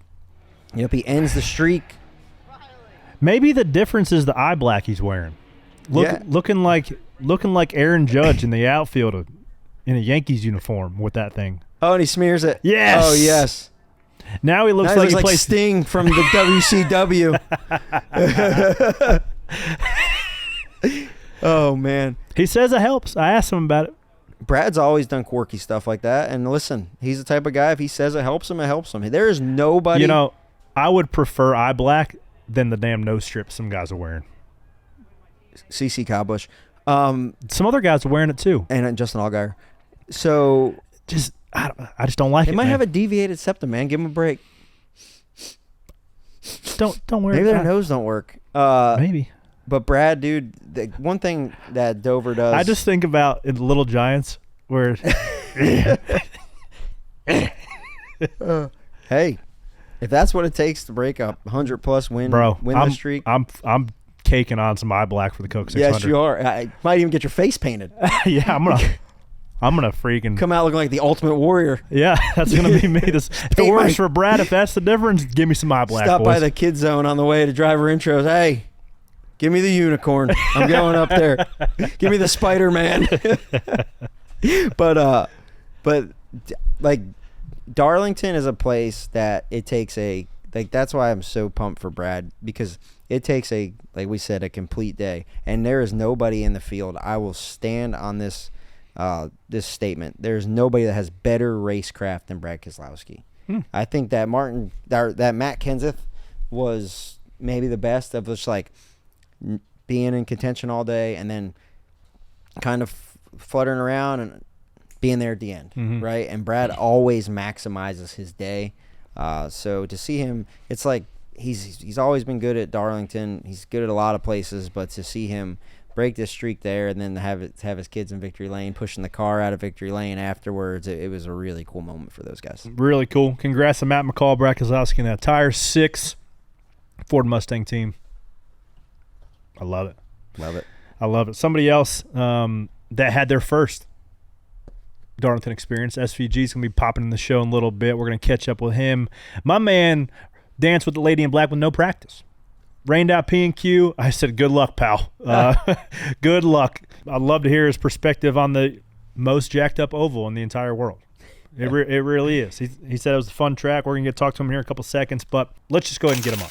Yep, he ends the streak.
Maybe the difference is the eye black he's wearing. Looking like Aaron Judge in the outfield in a Yankees uniform with that thing.
Oh, and he smears it.
Yes.
Oh, yes.
Now he looks like he plays
Sting from the WCW. Oh, man.
He says it helps. I asked him about it.
Brad's always done quirky stuff like that. And listen, he's the type of guy, if he says it helps him, it helps him. There is nobody
I would prefer eye black than the damn nose strip some guys are wearing.
CC Kyle Busch.
Some other guys are wearing it too.
And Justin Allgaier. So
I just don't like it.
They might
man.
have a deviated septum, man. Give them a break.
Don't wear
Maybe
it.
their nose don't work.
Maybe.
But Brad, dude, the one thing that Dover does.
I just think about in Little Giants where.
Hey, if that's what it takes to break a 100+ win
I'm,
streak.
I'm caking on some eye black for the Coke 600.
Yes, you are. I might even get your face painted.
Yeah, I'm gonna freaking
come out looking like the Ultimate Warrior.
Yeah, that's gonna be me. If it works for Brad, if that's the difference, give me some eye black.
Stop
boys.
by the kid zone on the way to driver intros. Hey, give me the unicorn. I'm going up there. Give me the Spider-Man. But like Darlington is a place that it takes that's why I'm so pumped for Brad, because it takes like we said, a complete day, and there is nobody in the field. I will stand on this statement. There's nobody that has better racecraft than Brad Keselowski. I think that Matt Kenseth was maybe the best of just like being in contention all day and then kind of fluttering around and being there at the end, right? And Brad always maximizes his day. So to see him, it's like he's always been good at Darlington. He's good at a lot of places, but to see him break this streak there and then have his kids in victory lane, pushing the car out of victory lane afterwards, it was a really cool moment for those guys.
Really cool. Congrats to Matt McCall, Brad Keselowski, and that Tire 6 Ford Mustang team. I love it. I love it. Somebody else that had their first Darlington experience, SVG, is going to be popping in the show in a little bit. We're going to catch up with him. My man danced with the lady in black with no practice. Rained out P&Q. I said, good luck, pal. Good luck. I'd love to hear his perspective on the most jacked up oval in the entire world. It really is. He said it was a fun track. We're going to get to talk to him here in a couple seconds, but let's just go ahead and get him on.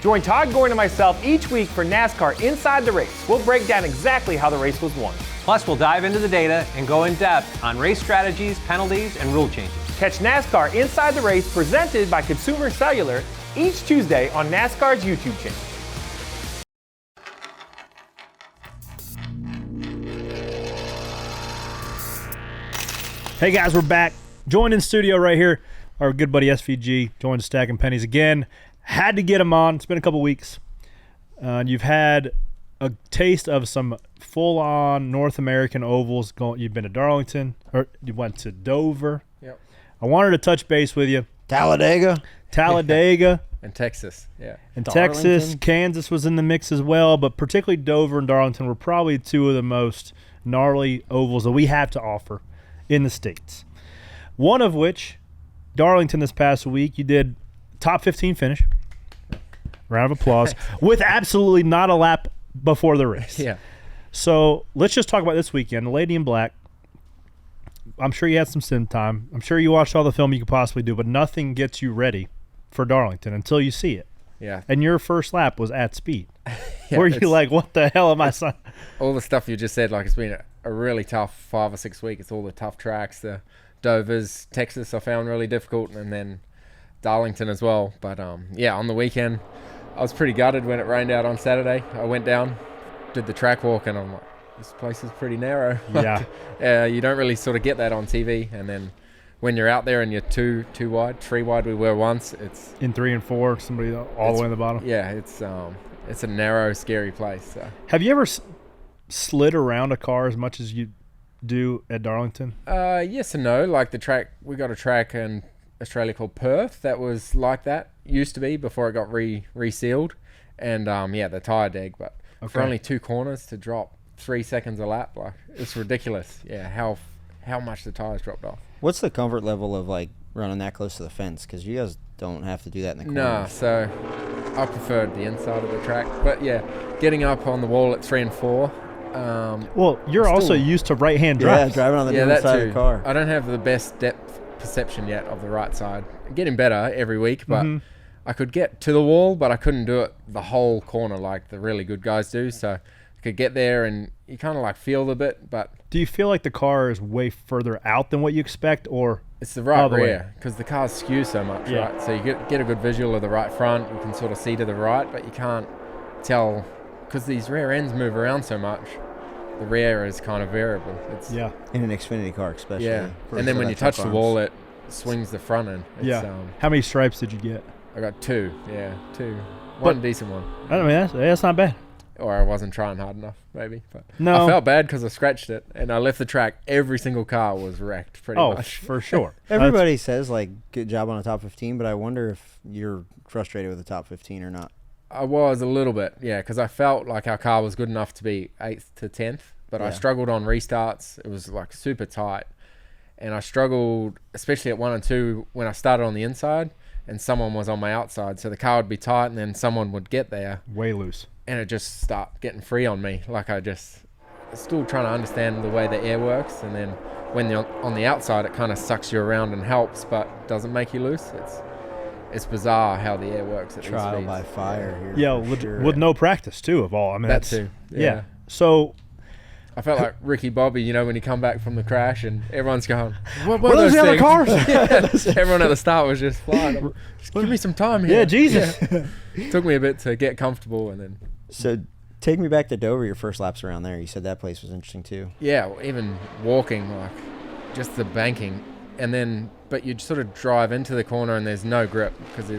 Join Todd Goyne and myself each week for NASCAR Inside the Race. We'll break down exactly how the race was won.
Plus, we'll dive into the data and go in depth on race strategies, penalties, and rule changes.
Catch NASCAR Inside the Race presented by Consumer Cellular each Tuesday on NASCAR's YouTube channel.
Hey guys, we're back. Joined in studio right here, our good buddy SVG, joined Stacking Pennies again. Had to get him on. It's been a couple weeks. You've had a taste of some full-on North American ovals. You've been to Darlington, or you went to Dover.
Yep.
I wanted to touch base with you.
Talladega.
And Texas, yeah.
And
Darlington.
Texas, Kansas was in the mix as well, but particularly Dover and Darlington were probably two of the most gnarly ovals that we have to offer in the States. One of which, Darlington this past week, you did top 15 finish. Round of applause. With absolutely not a lap before the race.
Yeah.
So let's just talk about this weekend. The Lady in Black. I'm sure you had some sim time. I'm sure you watched all the film you could possibly do, but nothing gets you ready for Darlington until you see it.
Yeah.
And your first lap was at speed.
Yeah,
Were you like, what the hell am I son?
All the stuff you just said, like it's been a really tough 5 or 6 weeks. It's all the tough tracks. The Dovers, Texas I found really difficult, and then Darlington as well. But yeah, on the weekend I was pretty gutted when it rained out on Saturday. I went down, did the track walk, and I'm like, this place is pretty narrow.
Yeah.
You don't really sort of get that on TV. And then when you're out there and you're too wide, 3 wide we were once, it's
In 3 and 4, somebody all the way in the bottom.
yeah, it's a narrow, scary place. So.
Have you ever slid around a car as much as you do at Darlington?
Yes and no. Like the track, we got a track in Australia called Perth that was like that. Used to be before it got resealed, and yeah, the tire dig. But for only 2 corners to drop 3 seconds a lap, like it's ridiculous. Yeah, how much the tires dropped off.
What's the comfort level of like running that close to the fence? Because you guys don't have to do that in the corner.
No, so I preferred the inside of the track. But yeah, getting up on the wall at 3 and 4.
Well, you're also used to right-hand drive.
Yeah, driving on the
Yeah,
different
that
side
too.
of the car.
I don't have the best depth perception yet of the right side. Getting better every week, but I could get to the wall, but I couldn't do it the whole corner like the really good guys do. So could get there and you kind of like feel the bit, but
Do you feel like the car is way further out than what you expect, or
it's the right
all the way?
rear because the cars skew so much,
Yeah.
right? So you get a good visual of the right front. You can sort of see to the right, but you can't tell because these rear ends move around so much. The rear is kind of variable. It's
Yeah.
In an Xfinity car, especially.
yeah.
for-
And then
for
when
that
you touch
tough
the
arms.
wall, it swings the front end. It's,
Yeah. How many stripes did you get?
I got two. One decent one.
I mean, that's not bad.
Or I wasn't trying hard enough, maybe. But
No.
I felt bad because I scratched it and I left the track. Every single car was wrecked, pretty
Oh,
much.
for sure.
Everybody says, like, good job on the top 15, but I wonder if you're frustrated with the top 15 or not.
I was a little bit, yeah, because I felt like our car was good enough to be 8th to 10th, but I
Yeah.
struggled on restarts. It was like super tight. And I struggled, especially at 1 and 2, when I started on the inside and someone was on my outside. So the car would be tight and then someone would get there
Way loose.
and it just start getting free on me. Like still trying to understand the way the air works. And then when you're on the outside, it kind of sucks you around and helps, but doesn't make you loose. It's bizarre how the air works at these
Trial
speeds.
by fire here.
Yeah,
for
with,
sure.
with no practice too of all. I mean,
That
that's
too,
Yeah.
yeah.
So
I felt like Ricky Bobby, you know, when you come back from the crash and everyone's going, what
are those other
things?"
cars?
Yeah, everyone at the start was just flying. Just give me some time here.
yeah, Jesus.
Yeah. Took me a bit to get comfortable and then,
So take me back to Dover, your first laps around there. You said that place was interesting too.
yeah, even walking, like just the banking. And then, but you'd sort of drive into the corner and there's no grip because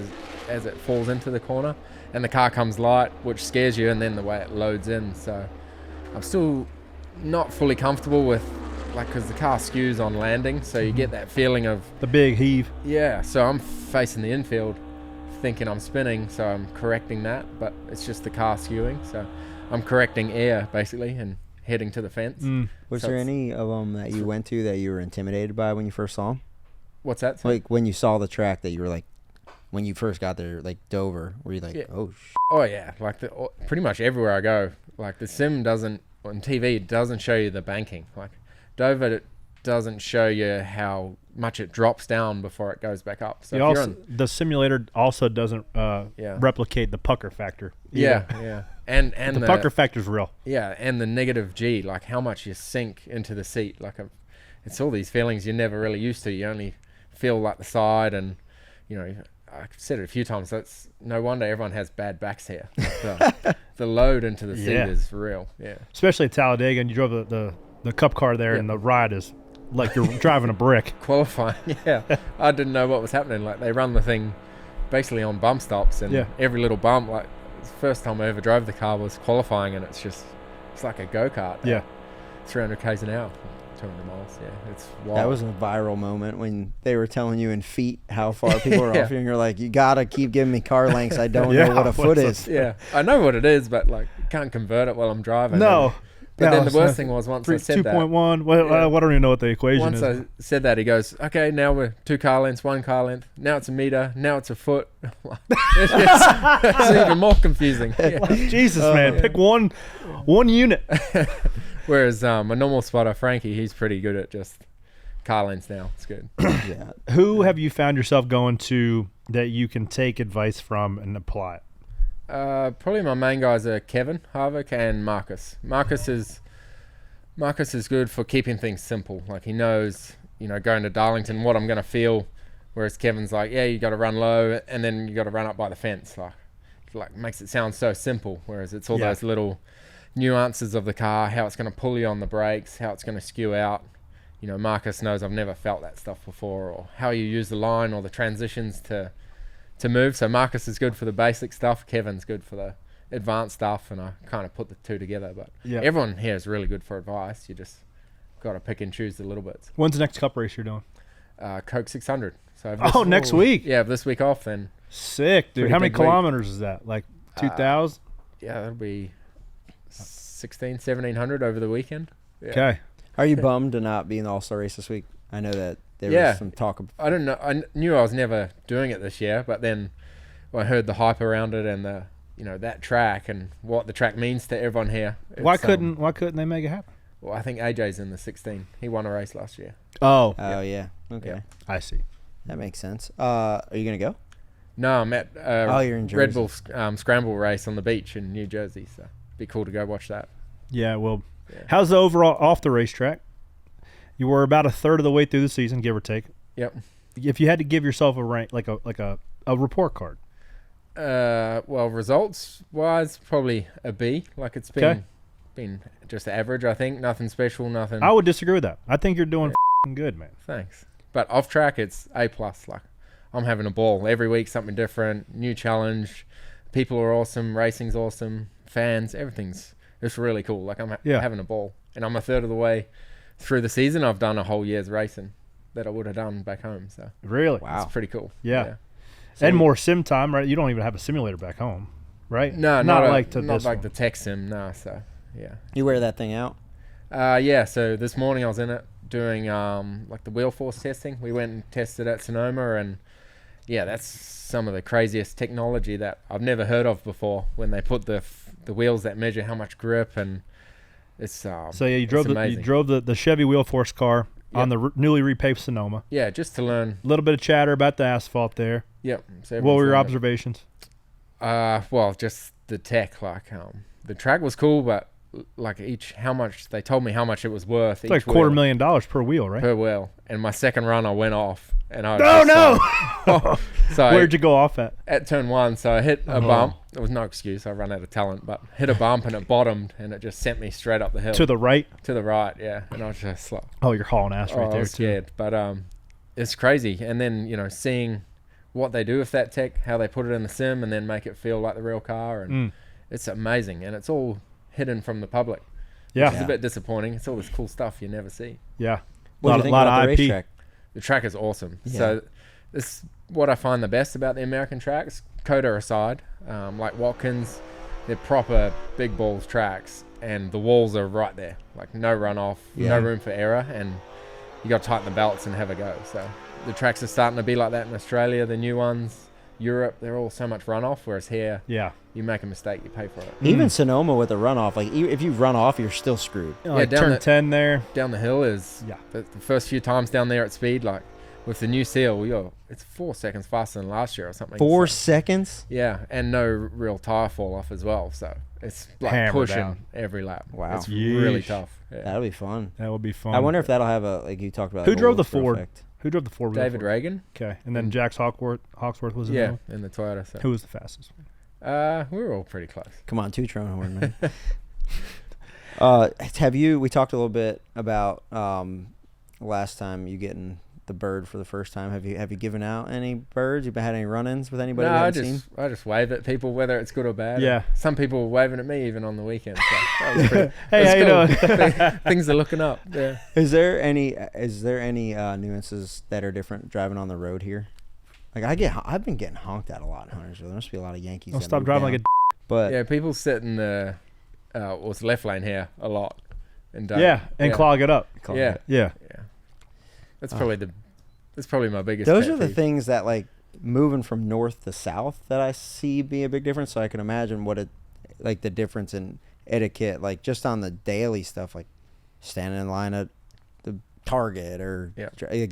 as it falls into the corner and the car comes light, which scares you, and then the way it loads in. So I'm still not fully comfortable with, like, because the car skews on landing, so you get that feeling of,
The big heave.
yeah, so I'm facing the infield thinking I'm spinning, so I'm correcting that, but it's just the car skewing, so I'm correcting air basically and heading to the fence.
Was
So
there
it's-
any of them that you went to that you were intimidated by when you first saw them?
What's that?
Like when you saw the track that you were like, when you first got there, like Dover, were you like,
Yeah.
oh,
Oh yeah, like pretty much everywhere I go, like the sim doesn't, on TV, it doesn't show you the banking. Like Dover, it doesn't show you how much it drops down before it goes back up. So
You
if you're
also,
on,
the simulator also doesn't
Yeah.
replicate the pucker factor.
yeah,
either.
yeah, and
The pucker factor's real.
yeah, and the negative G, like how much you sink into the seat. Like it's all these feelings you're never really used to. You only feel like the side, and you know, I've said it a few times. That's no wonder everyone has bad backs here. The load into the seat
Yeah.
is real. Yeah.
Especially at Talladega, and you drove the cup car there,
Yeah.
and the ride is like you're driving a brick.
Qualifying, yeah. I didn't know what was happening. Like they run the thing basically on bump stops, and
Yeah.
every little bump. Like the first time I ever drove the car was qualifying, and it's like a go kart.
Yeah.
300 k's an hour, 200 miles. Yeah, it's wild.
that was a viral moment when they were telling you in feet how far people were
Yeah.
off you, and you're like, you gotta keep giving me car lengths. I don't
Yeah,
know what a foot
what's
is.
yeah. I know what it is, but like can't convert it while I'm driving.
No.
But
No,
then the
it's
worst
not-
thing was once I said that.
2.1. Well,
Yeah.
I don't even know what the equation
Once
is.
I said that, he goes, "Okay, now we're 2 car lengths, 1 car length. Now it's a meter. Now it's a foot." it's even more confusing. Yeah.
Jesus, man,
yeah.
pick one unit.
Whereas a normal spotter, Frankie, he's pretty good at just car lengths now. It's good.
Yeah.
Who have you found yourself going to that you can take advice from and apply it?
Probably my main guys are Kevin Harvick and Marcus. Marcus is good for keeping things simple. Like he knows, you know, going to Darlington what I'm going to feel. Whereas Kevin's like, yeah, you got to run low and then you got to run up by the fence. Like makes it sound so simple. Whereas it's all
Yeah.
those little nuances of the car, how it's going to pull you on the brakes, how it's going to skew out. You know, Marcus knows I've never felt that stuff before, or how you use the line or the transitions to move. So Marcus is good for the basic stuff. Kevin's good for the advanced stuff, and I kind of put the two together. But
Yeah.
everyone here is really good for advice. You just got to pick and choose the little bits.
When's the next cup race you're doing?
Coke 600. So if
Oh, next week.
Yeah, if this week off, then
Sick, dude.
Pretty
How many
big week.
kilometers is that? Like 2,000?
yeah, that'll be 1,700 over the weekend. Yeah.
Okay.
Are you bummed to not be in the All-Star race this week? I know that there
Yeah.
was some talk of
I don't know. I knew I was never doing it this year, but then I heard the hype around it and the, you know, that track and what the track means to everyone here.
Why
It's,
couldn't they make it happen?
Well, I think AJ's in the 16. He won a race last year.
Oh,
Oh yeah. Okay.
Yeah.
I see.
That makes sense. Are you gonna go?
No, I'm at
Oh, you're in
Red
Jersey.
Bull Scramble race on the beach in New Jersey, so it'd be cool to go watch that.
Yeah, well,
Yeah.
how's the overall off the racetrack? You were about a third of the way through the season, give or take.
Yep.
If you had to give yourself a rank, like a report card.
Well, results wise, probably a B. Like it's been
Okay.
been just average. I think nothing special, nothing.
I would disagree with that. I think you're doing f***ing good, man.
Thanks. But off track, it's A plus. Like I'm having a ball every week, something different, new challenge. People are awesome, racing's awesome, fans, everything's it's really cool. Like I'm having a ball, and I'm a third of the way through the season. I've done a whole year's racing that I would have done back home. So
Really?
it's pretty cool.
Yeah. And more sim time, right? You don't even have a simulator back home, right?
No,
not
not
like to
not
this
like
one.
the tech sim. No, so yeah.
You wear that thing out?
Yeah, so this morning I was in it doing like the wheel force testing. We went and tested at Sonoma, and yeah, that's some of the craziest technology that I've never heard of before. When they put the wheels that measure how much grip, and it's
So yeah, you drove
amazing.
the Chevy Wheel Force car on the newly repaved Sonoma.
Yeah, just to learn.
A little bit of chatter about the asphalt there.
Yep. So
What were your
everyone's
observations?
well, just the tech. Like the track was cool, but like how much they told me how much it was worth.
It's like $250,000 per wheel, right?
per wheel. And my second run, I went off, and I was
Oh,
just
no!
like, so
Where'd you go off at?
at turn one, so I hit a bump. There was no excuse. I run out of talent, but hit a bump and it bottomed, and it just sent me straight up the hill.
To the right?
To the right, yeah. And I was just like,
Oh, you're hauling ass right
I
there,
was
too.
scared. But it's crazy. And then, seeing what they do with that tech, how they put it in the sim and then make it feel like the real car. And it's amazing. And it's all hidden from the public.
Yeah.
It's a bit disappointing. It's all this cool stuff you never see.
Yeah.
What do you think about the racetrack?
The track is awesome.
Yeah.
So this what I find the best about the American tracks, Coda aside, like Watkins, they're proper big balls tracks, and the walls are right there, like no runoff, no room for error, and you got to tighten the belts and have a go. So the tracks are starting to be like that in Australia, the new ones, Europe, they're all so much runoff, whereas here, you make a mistake, you pay for it.
Even Sonoma with a runoff, like if you run off, you're still screwed.
Like turn 10 there.
Down the hill is the first few times down there at speed, like with the new seal, it's 4 seconds faster than last year or something.
4 seconds?
Yeah, and no real tire fall off as well. So it's like
Hammer
pushing
down.
every lap.
Wow.
It's really
Yeesh.
tough. Yeah.
That'll be fun.
That would be fun.
I wonder if that'll have a, like you talked about.
Who
like a
drove the
Wilkesboro
Ford?
effect.
Who drove the Ford?
David Reagan.
Okay. And then Jax Hawksworth was in
Yeah, in the Toyota. So.
Who was the fastest?
We were all pretty close.
Come on, two-tone horn, man. We talked a little bit about last time you getting the bird for the first time. Have you given out any birds? You've had any run-ins with anybody?
No,
you
I
haven't
just
seen?
I just wave at people whether it's good or bad.
Yeah.
Some people were waving at me even on the weekend. So that was pretty,
Hey, how you
doing? Things are looking up. Yeah.
Is there any nuances that are different driving on the road here? Like I've been getting honked at a lot in Huntersville. There must be a lot of Yankees.
Don't
that
stop
move
driving
down.
like a
But
Yeah, people sit in the what's left lane here a lot. And
and clog it up.
Yeah.
Yeah.
That's probably my biggest.
those
pet
are the
peeve.
things that, like, moving from north to south, that I see be a big difference. So I can imagine what the difference in etiquette, like just on the daily stuff, like standing in line at the Target or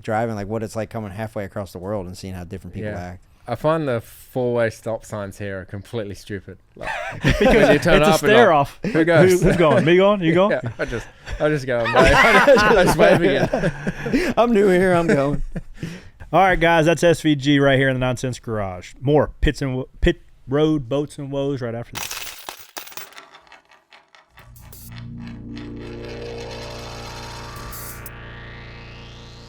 driving, like what it's like coming halfway across the world and seeing how different people act.
I find the four-way stop signs here are completely stupid. Like, when you turn
It's a
up
stare
and
off.
Who goes?
Who's going? Me going? You going?
Yeah, I just go. I just wave again.
I'm new here. I'm going.
All right, guys, that's SVG right here in the Nonsense Garage. More pit road boats and woes right after this.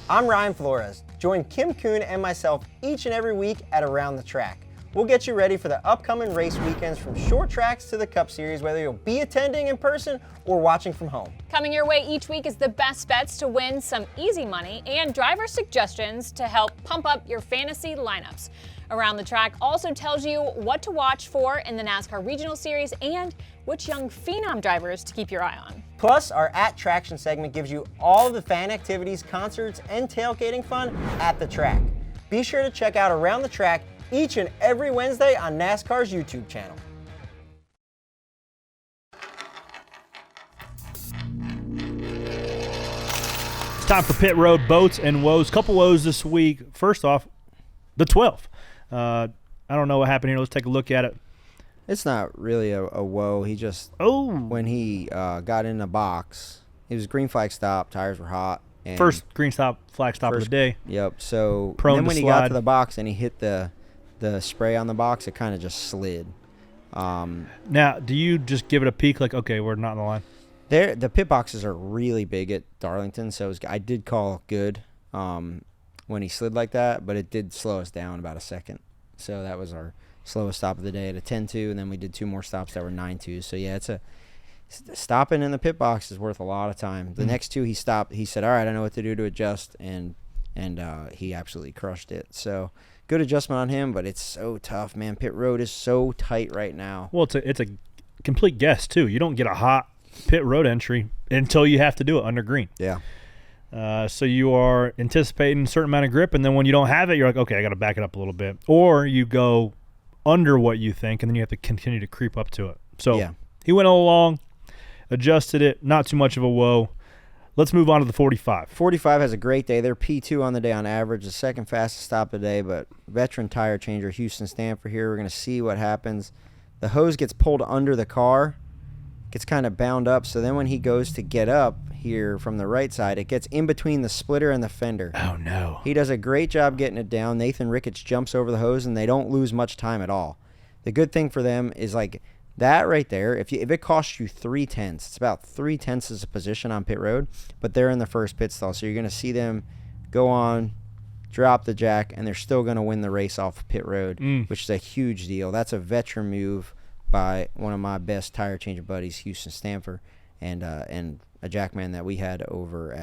I'm Ryan Flores. Join Kim Kuhn and myself each and every week at Around the Track. We'll get you ready for the upcoming race weekends, from short tracks to the Cup Series, whether you'll be attending in person or watching from home.
Coming your way each week is the best bets to win some easy money and driver suggestions to help pump up your fantasy lineups. Around the Track also tells you what to watch for in the NASCAR Regional Series and which young phenom drivers to keep your eye on.
Plus, our At Traction segment gives you all of the fan activities, concerts, and tailgating fun at the track. Be sure to check out Around the Track each and every Wednesday on NASCAR's YouTube channel.
It's time for pit road boats and woes. Couple woes this week. First off, the 12th. I don't know what happened here. Let's take a look at it.
It's not really a woe. He just when he got in the box, it was green flag stop. Tires were hot. And
First green flag stop of the day.
Yep. So
Prone
then
to
when he
slide.
got to the box and he hit the spray on the box, it kind of just slid.
Now, do you just give it a peek like, okay, we're not in the line?
The pit boxes are really big at Darlington, so I did call good when he slid like that, but it did slow us down about a second. So that was our slowest stop of the day at a 10-2, and then we did 2 more stops that were 9-2. So yeah, stopping in the pit box is worth a lot of time. The next 2 he stopped. He said, "All right, I know what to do to adjust," and he absolutely crushed it. So good adjustment on him, but it's so tough, man. Pit road is so tight right now.
Well, it's a complete guess too. You don't get a hot pit road entry until you have to do it under green.
Yeah.
So you are anticipating a certain amount of grip, and then when you don't have it, you're like, okay, I got to back it up a little bit. Or you go under what you think, and then you have to continue to creep up to it. So
yeah.
He went all along, adjusted it, not too much of a woe. Let's move on to the 45.
45 has a great day. They're P2 on the day on average, the second fastest stop of the day, but veteran tire changer Houston Stanford here. We're going to see what happens. The hose gets pulled under the car, gets kind of bound up, so then when he goes to get up here from the right side, it gets in between the splitter and the fender.
Oh, no.
He does a great job getting it down. Nathan Ricketts jumps over the hose, and they don't lose much time at all. The good thing for them is like that right there. If it costs you 3/10, it's about 3/10 as a position on pit road, but they're in the first pit stall, so you're going to see them go on, drop the jack, and they're still going to win the race off pit road, which is a huge deal. That's a veteran move by one of my best tire changer buddies, Houston Stanford, and a jackman that we had over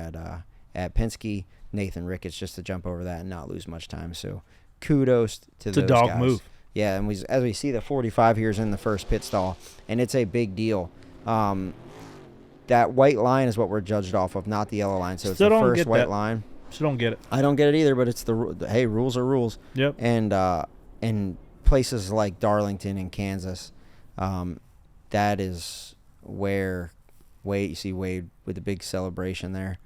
at Penske, Nathan Ricketts, just to jump over that and not lose much time. So kudos to
It's
those
a dog
guys.
move.
Yeah, and as we see, the 45 here is in the first pit stall, and it's a big deal. That white line is what we're judged off of, not the yellow line. So
Still
it's the
don't
first
get
white
that.
line.
So don't get it.
I don't get it either, but it's hey, rules are rules.
Yep.
And in places like Darlington and Kansas, that is where you see Wade with the big celebration there,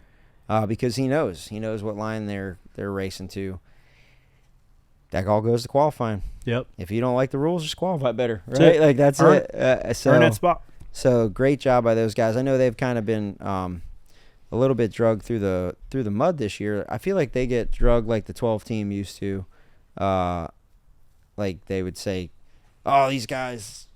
because he knows what line they're racing to. That all goes to qualifying.
Yep.
If you don't like the rules, just qualify better, right?
That's it.
Like that's
Earn
it.
Earn that spot.
So great job by those guys. I know they've kind of been a little bit drugged through the mud this year. I feel like they get drugged like the 12 team used to. Like they would say, "Oh, these guys,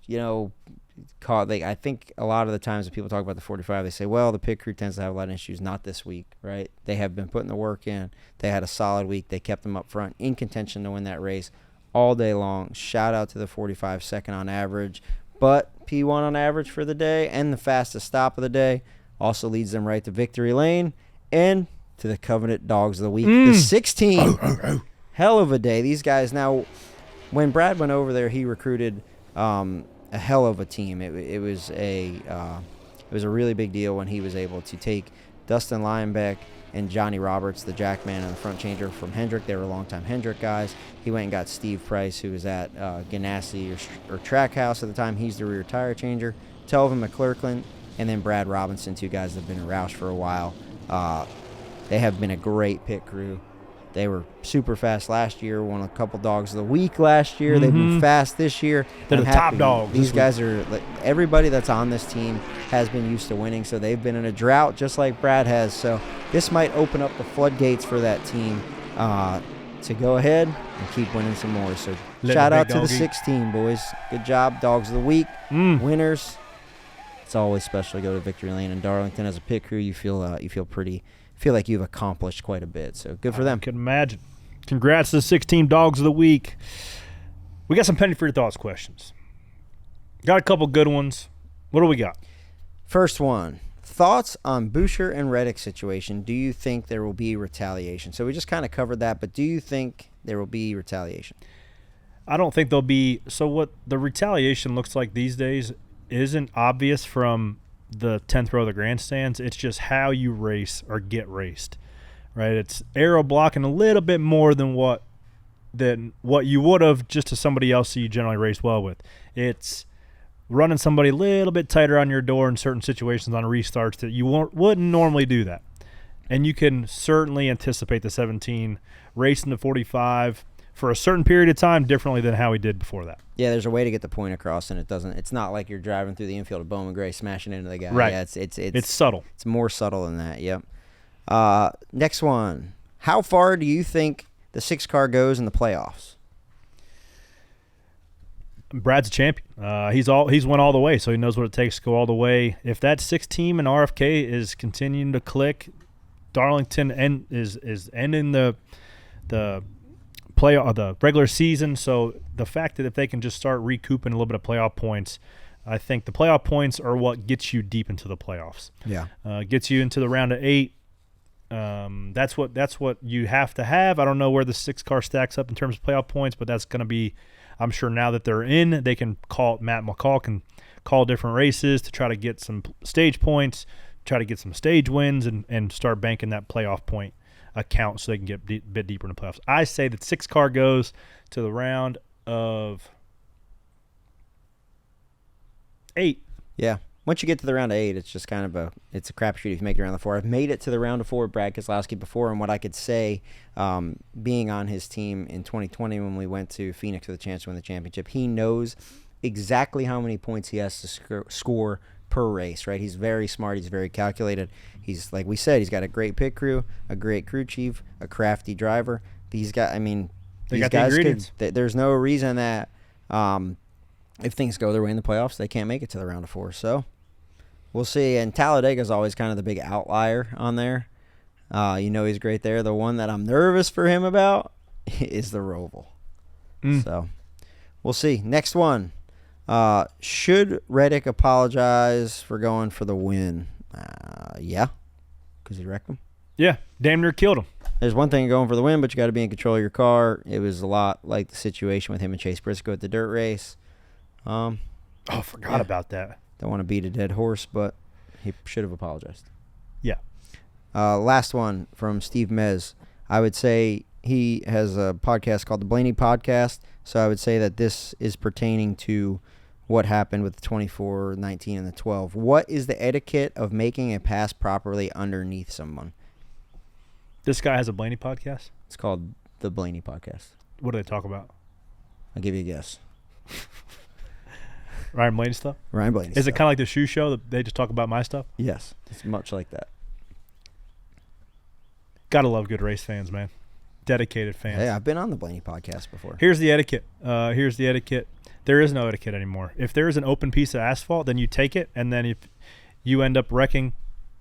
caught." Like I think a lot of the times when people talk about the 45, they say, "Well, the pit crew tends to have a lot of issues." Not this week, right? They have been putting the work in. They had a solid week. They kept them up front in contention to win that race all day long. Shout out to the 45, second on average, but P1 on average for the day and the fastest stop of the day. Also leads them right to victory lane and to the Covenant Dogs of the Week. The 16. Hell of a day. These guys now, when Brad went over there, he recruited a hell of a team. It was a really big deal when he was able to take Dustin Linebeck and Johnny Roberts, the jackman and the front changer from Hendrick. They were longtime Hendrick guys. He went and got Steve Price, who was at Ganassi or Trackhouse at the time. He's the rear tire changer. Telvin McClurkin, and then Brad Robinson, 2 guys that have been in Roush for a while. They have been a great pit crew. They were super fast last year, won a couple Dogs of the Week last year. They've been fast this year.
They're
I'm
the top
happy.
dogs.
These guys are – everybody that's on this team has been used to winning, so they've been in a drought just like Brad has. So this might open up the floodgates for that team to go ahead and keep winning some more. So shout out to the 16, boys. Good job, Dogs of the Week, winners. It's always special to go to Victory Lane in Darlington. As a pit crew, you feel like you've accomplished quite a bit. So good for them.
I can imagine. Congrats to the 16 Dogs of the Week. We got some penny for your thoughts questions. Got a couple good ones. What do we got?
First one. Thoughts on Buescher and Reddick situation. Do you think there will be retaliation? So we just kind of covered that, but do you think there will be retaliation?
I don't think there'll be. So what the retaliation looks like these days isn't obvious from the 10th row of the grandstands. It's just how you race or get raced, right? It's aero blocking a little bit more than what you would have just to somebody else that you generally race well with. It's running somebody a little bit tighter on your door in certain situations on restarts that you wouldn't normally do that. And you can certainly anticipate the 17 racing to 45, for a certain period of time differently than how he did before that.
Yeah, there's a way to get the point across, and it's not like you're driving through the infield of Bowman Gray smashing into the guy.
Right.
Yeah,
it's subtle.
It's more subtle than that. Yep. Next one. How far do you think the 6 car goes in the playoffs?
Brad's a champion. He's went all the way, so he knows what it takes to go all the way. If that 6 team in RFK is continuing to click, Darlington is ending the the regular season. So the fact that if they can just start recouping a little bit of playoff points, I think the playoff points are what gets you deep into the playoffs.
Yeah,
gets you into the round of 8. That's what you have to have. I don't know where the 6 car stacks up in terms of playoff points, but that's going to be. I'm sure now that they're in, they can Matt McCall can call different races to try to get some stage points, try to get some stage wins, and start banking that playoff point account so they can get a bit deeper in the playoffs. I say that 6 car goes to the round of 8.
Yeah. Once you get to the round of 8, it's just kind of it's a crapshoot if you make it around the 4. I've made it to the round of 4 with Brad Keselowski before, and what I could say, being on his team in 2020 when we went to Phoenix with a chance to win the championship, he knows exactly how many points he has to score per race, right? He's very smart. He's very calculated. He's, like we said, he's got a great pit crew, a great crew chief, a crafty driver. These guys, these guys there's no reason that if things go their way in the playoffs, they can't make it to the round of 4. So we'll see. And Talladega's always kind of the big outlier on there. He's great there. The one that I'm nervous for him about is the Roval. So we'll see. Next one. Should Reddick apologize for going for the win? Yeah, because he wrecked him.
Yeah, damn near killed him.
There's one thing going for the win, but you got to be in control of your car. It was a lot like the situation with him and Chase Briscoe at the dirt race.
Forgot about that.
Don't want to beat a dead horse, but he should have apologized.
Yeah.
Last one from Steve Mez. I would say he has a podcast called the Blaney Podcast, so I would say that this is pertaining to what happened with the 24, 19, and the 12. What is the etiquette of making a pass properly underneath someone?
This guy has a Blaney podcast?
It's called the Blaney Podcast.
What do they talk about?
I'll give you a guess.
Ryan Blaney stuff?
Ryan Blaney
Is it kind of like the shoe show that they just talk about my stuff?
Yes, it's much like that.
Gotta love good race fans, man. Dedicated fans.
Hey, I've been on the Blaney Podcast before.
Here's the etiquette. There is no etiquette anymore. If there is an open piece of asphalt, then you take it, and then if you end up wrecking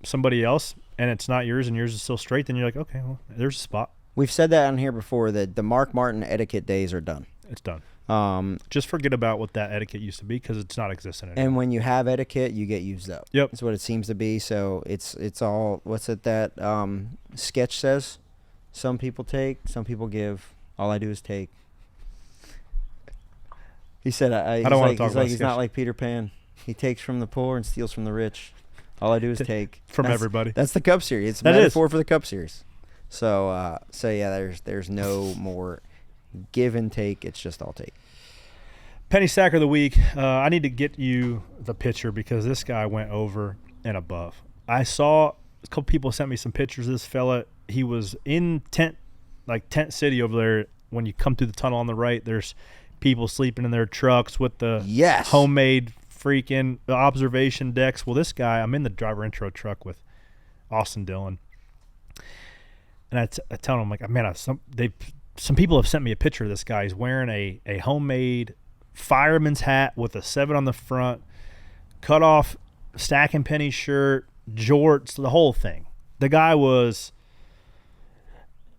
somebody else and it's not yours and yours is still straight, then you're like, okay, well, there's a spot.
We've said that on here before, that the Mark Martin etiquette days are done.
It's done. Just forget about what that etiquette used to be because it's not existent anymore.
And when you have etiquette, you get used up.
Yep.
That's what it seems to be. So it's all, what's it that sketch says? Some people take, some people give. All I do is take. He said, I don't want to talk about he's not like Peter Pan. He takes from the poor and steals from the rich. All I do is take.
From everybody.
That's the Cup Series. It's a metaphor for the Cup Series. So yeah, there's no more give and take. It's just all take.
Penny Stacker of the Week. I need to get you the picture because this guy went over and above. I saw a couple people sent me some pictures of this fella. He was in Tent City over there. When you come through the tunnel on the right, there's people sleeping in their trucks with the homemade freaking observation decks. Well, this guy, I'm in the driver intro truck with Austin Dillon. And I tell him, I'm like, man, some people have sent me a picture of this guy. He's wearing a homemade fireman's hat with a 7 on the front, cut off Stacking Penny shirt, jorts, the whole thing. The guy was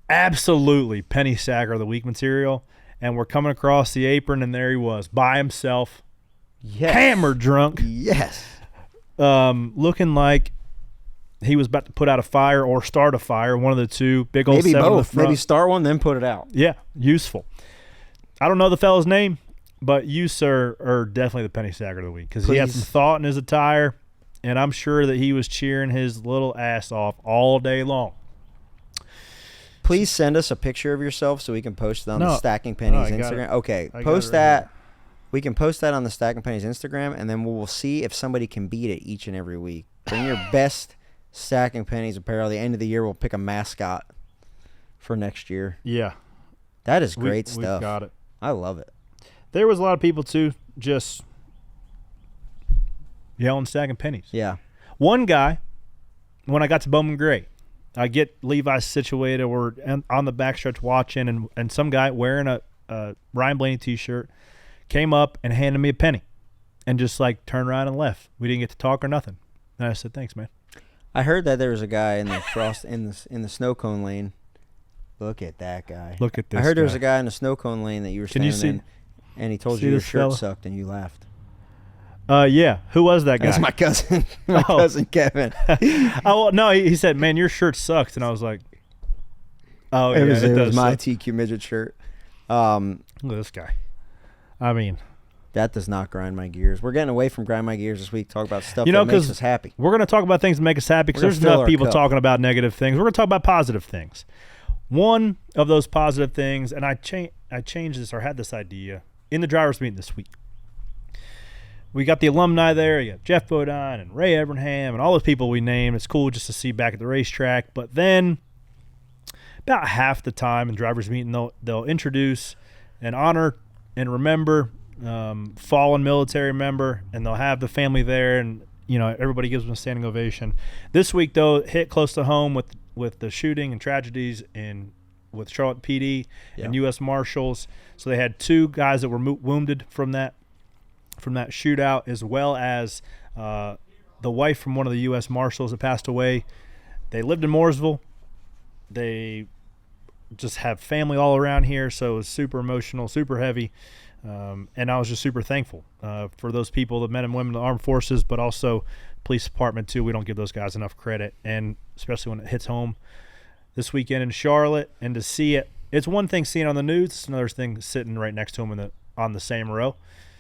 absolutely Penny Stacker of the Week material. And we're coming across the apron, and there he was by himself, hammered drunk.
Yes.
Looking like he was about to put out a fire or start a fire, one of the two. Big old
Maybe
7
both.
on the front.
Maybe start one, then put it out.
Yeah, useful. I don't know the fellow's name, but you, sir, are definitely the Penny Stacker of the Week because he had some thought in his attire, and I'm sure that he was cheering his little ass off all day long.
Please send us a picture of yourself so we can post it on the Stacking Pennies Instagram. Okay, post that. We can post that on the Stacking Pennies Instagram, and then we'll see if somebody can beat it each and every week. Bring your best Stacking Pennies apparel. At the end of the year, we'll pick a mascot for next year.
Yeah.
That is great
We've
stuff.
got it.
I love it.
There was a lot of people, too, just yelling, stacking pennies.
Yeah. One
guy, when I got to Bowman Gray, I get Levi situated. We're on the backstretch watching, and some guy wearing a Ryan Blaney T-shirt came up and handed me a penny and just, like, turned around and left. We didn't get to talk or nothing. And I said, thanks, man.
I heard that there was a guy in the snow cone lane. Look at that guy.
Look at this
I heard there was
guy.
a guy in the snow cone lane that you were
Can you
standing in, and he told you your shirt sucked, and you laughed.
Yeah. Who was that guy?
That's my cousin. My cousin Kevin.
Oh, well, no, he said, man, your shirt sucks. And I was like, oh,
it
yeah,
was my TQ midget shirt.
Look at this guy. I mean,
that does not grind my gears. We're getting away from grind my gears this week. Talk about stuff that makes us happy.
We're going to talk about things that make us happy because there's enough people talking about negative things. We're going to talk about positive things. One of those positive things, and I changed this or had this idea in the drivers' meeting this week. We got the alumni there. You got Jeff Bodine and Ray Evernham and all those people we named. It's cool just to see back at the racetrack. But then about half the time in drivers' meeting, they'll introduce and honor and remember fallen military member, and they'll have the family there, and everybody gives them a standing ovation. This week, though, it hit close to home with the shooting and tragedies with Charlotte PD and U.S. Marshals. So they had 2 guys that were wounded from that shootout, as well as the wife from one of the U.S. Marshals that passed away. They lived in Mooresville. They just have family all around here, so it was super emotional, super heavy. And I was just super thankful for those people, the men and women of the armed forces, but also police department too. We don't give those guys enough credit, and especially when it hits home this weekend in Charlotte. And to see it, it's one thing seeing it on the news. It's another thing sitting right next to them on the same row.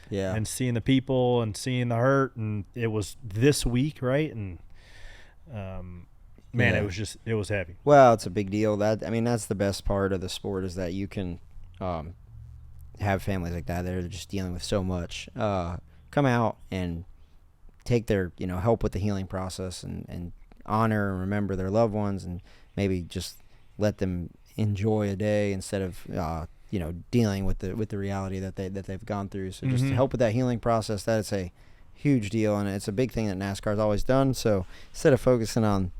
Yeah.
And seeing the people and seeing the hurt, and it was this week, right? And it was heavy.
Well, it's a big deal. That's the best part of the sport, is that you can have families like that are just dealing with so much. Come out and take their help with the healing process, and honor and remember their loved ones, and maybe just let them enjoy a day instead of dealing with the reality that they've gone through. So just to help with that healing process, that is a huge deal, and it's a big thing that NASCAR's always done. So instead of focusing on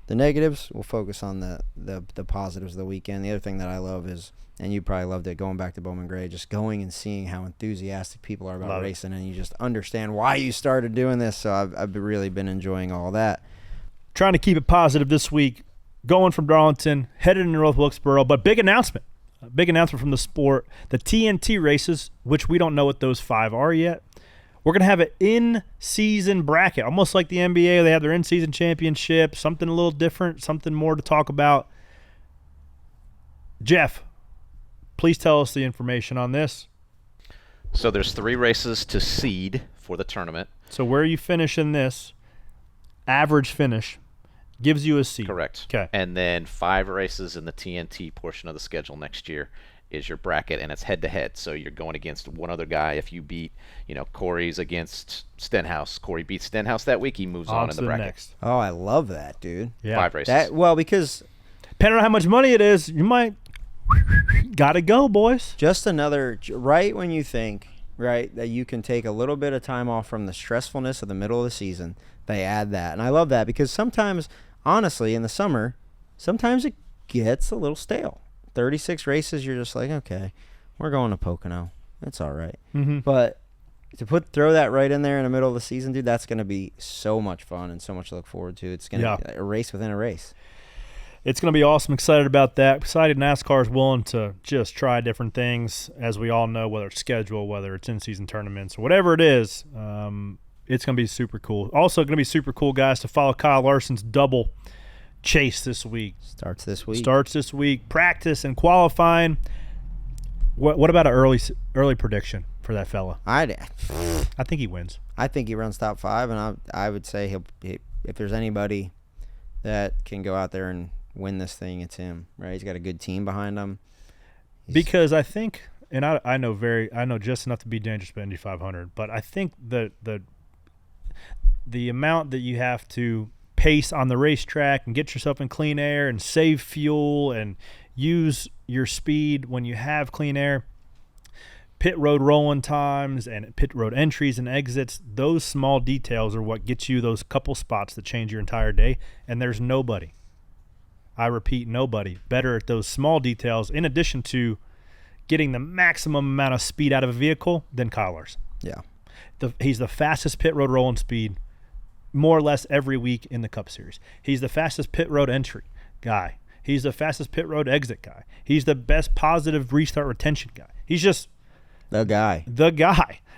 the negatives, we'll focus on the positives of the weekend. The other thing that I love is, and you probably loved it, going back to Bowman Gray, just going and seeing how enthusiastic people are about racing, and you just understand why you started doing this. So I've really been enjoying all that.
Trying to keep it positive this week, going from Darlington, headed into North Wilkesboro, but big announcement from the sport. The TNT races, which we don't know what those 5 are yet. We're going to have an in-season bracket, almost like the NBA. They have their in-season championship, something a little different, something more to talk about. Jeff, please tell us the information on this.
So there's 3 races to seed for the tournament.
So where you finish in this, average finish, gives you a seed.
Correct.
Okay.
And then 5 races in the TNT portion of the schedule next year is your bracket, and it's head-to-head. So you're going against one other guy. If you beat, Corey's against Stenhouse. Corey beats Stenhouse that week, he moves on in the bracket.
Next.
Oh, I love that, dude.
Yeah.
5 races.
Because
depending on how much money it is, you might gotta go, boys.
Just another, right when you think, right, that you can take a little bit of time off from the stressfulness of the middle of the season, they add that. And I love that, because sometimes, honestly, in the summer, sometimes it gets a little stale. 36 races, you're just like, okay, we're going to Pocono. That's all right.
Mm-hmm.
But to throw that right in there in the middle of the season, dude, that's going to be so much fun and so much to look forward to. It's going to be a race within a race.
It's going to be awesome. Excited about that. Excited NASCAR is willing to just try different things, as we all know, whether it's schedule, whether it's in-season tournaments, or whatever it is. It's going to be super cool. Also going to be super cool, guys, to follow Kyle Larson's double chase this week.
Starts this week.
Practice and qualifying. What about an early prediction for that fella?
I
think he wins.
I think he runs top 5, and I would say if there's anybody that can go out there and win this thing, it's him. Right? He's got a good team behind him.
Because I think, and I know just enough to be dangerous for Indy 500, but I think the amount that you have to pace on the racetrack and get yourself in clean air and save fuel and use your speed when you have clean air, pit road rolling times and pit road entries and exits, those small details are what gets you those couple spots that change your entire day. And there's nobody, I repeat, nobody better at those small details in addition to getting the maximum amount of speed out of a vehicle than Kyle Larson.
Yeah.
He's the fastest pit road rolling speed more or less every week in the Cup Series. He's the fastest pit road entry guy. He's the fastest pit road exit guy. He's the best positive restart retention guy. He's just
the guy.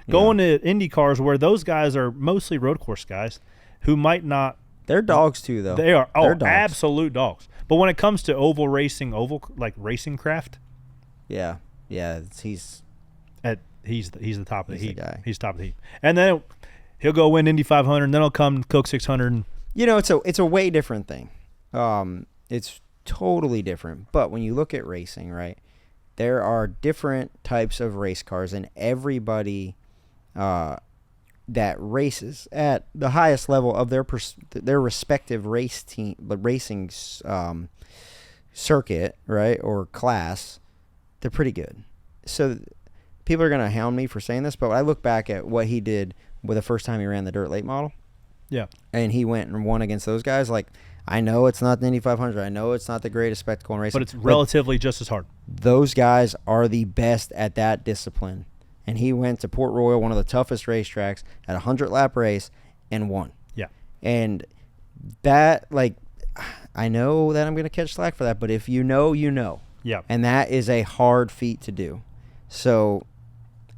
Going to Indy cars where those guys are mostly road course guys who might not.
They're dogs too, though.
They are.
They're dogs.
Absolute dogs. But when it comes to oval racing racing craft.
Yeah. He's
the top of the heap.
Guy.
He's top of the heap. And then he'll go win Indy 500, and then he'll come Coke 600.
It's a way different thing. It's totally different. But when you look at racing, right, there are different types of race cars, and everybody that races at the highest level of their respective racing circuit, right, or class, they're pretty good. So people are going to hound me for saying this, but when I look back at what he did with the first time he ran the dirt late model, and he went and won against those guys, like, I know it's not the Indy 500. I know it's not the greatest spectacle in racing.
But it's relatively just as hard.
Those guys are the best at that discipline. And he went to Port Royal, one of the toughest racetracks, at a 100-lap race, and won.
Yeah.
And that, like, I know that I'm going to catch slack for that, but if you know, you know.
Yeah.
And that is a hard feat to do. So,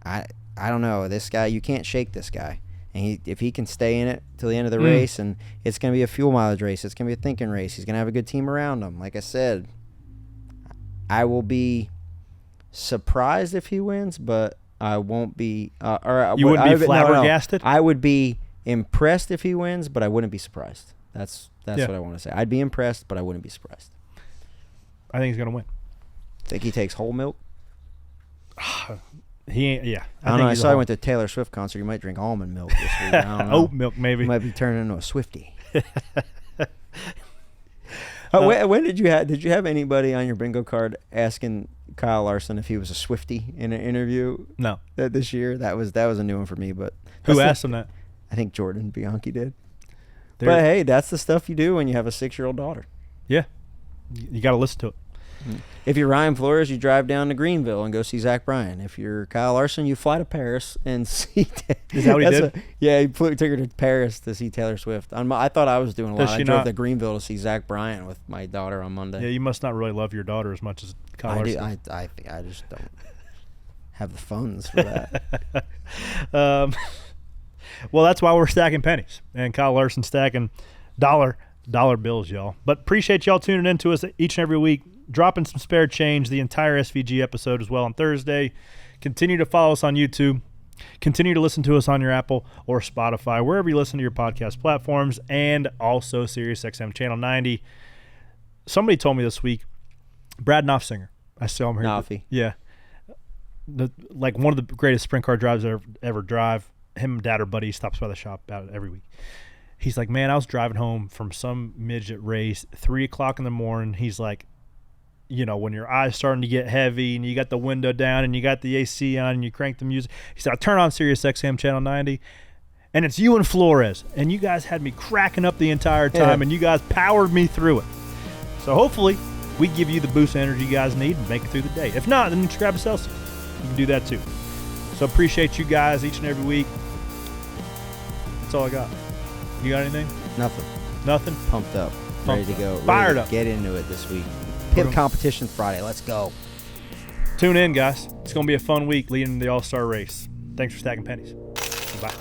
I don't know. This guy, you can't shake this guy. And if he can stay in it till the end of the race, and it's going to be a fuel mileage race, it's going to be a thinking race, he's going to have a good team around him. Like I said, I will be surprised if he wins, but I won't be.
You wouldn't be flabbergasted?
No. I would be impressed if he wins, but I wouldn't be surprised. That's what I want to say. I'd be impressed, but I wouldn't be surprised.
I think he's going to win.
Think he takes whole milk?
He ain't. Yeah,
I don't know. I saw he went to a Taylor Swift concert. You might drink almond milk this week. I don't know.
Oat milk, maybe.
He might be turning into a Swiftie. When did you have anybody on your bingo card asking Kyle Larson if he was a Swiftie in an interview?
No.
This year, that was a new one for me. But
who asked him that?
I think Jordan Bianchi did. But hey, that's the stuff you do when you have a 6-year-old daughter.
Yeah, you got to listen to it.
If you're Ryan Flores, you drive down to Greenville and go see Zach Bryan. If you're Kyle Larson, you fly to Paris and see.
Is that what he did?
He took her to Paris to see Taylor Swift. I thought I was doing a lot. I drove to Greenville to see Zach Bryan with my daughter on Monday.
Yeah, you must not really love your daughter as much as Kyle Larson.
I just don't have the funds for that.
Well, that's why we're stacking pennies, and Kyle Larson stacking dollar bills, y'all. But appreciate y'all tuning in to us each and every week, dropping some spare change the entire SVG episode as well on Thursday. Continue to follow us on YouTube. Continue to listen to us on your Apple or Spotify, wherever you listen to your podcast platforms, and also SiriusXM Channel 90. Somebody told me this week, Brad Knopfsinger. I saw him here.
Knopfy.
Yeah. One of the greatest sprint car drives I ever drive. Him and Dad are buddies. Stops by the shop about every week. He's like, man, I was driving home from some midget race, 3 o'clock in the morning. He's like, when your eyes starting to get heavy and you got the window down and you got the AC on and you crank the music. He said, I turn on SiriusXM Channel 90 and it's you and Flores. And you guys had me cracking up the entire time and you guys powered me through it. So hopefully we give you the boost of energy you guys need and make it through the day. If not, then just grab a Celsius. You can do that too. So appreciate you guys each and every week. That's all I got. You got anything? Nothing?
Pumped up. Ready to go.
Fired up.
Get into it this week. Pit competition Friday. Let's go.
Tune in, guys. It's going to be a fun week leading into the All-Star race. Thanks for stacking pennies. Bye.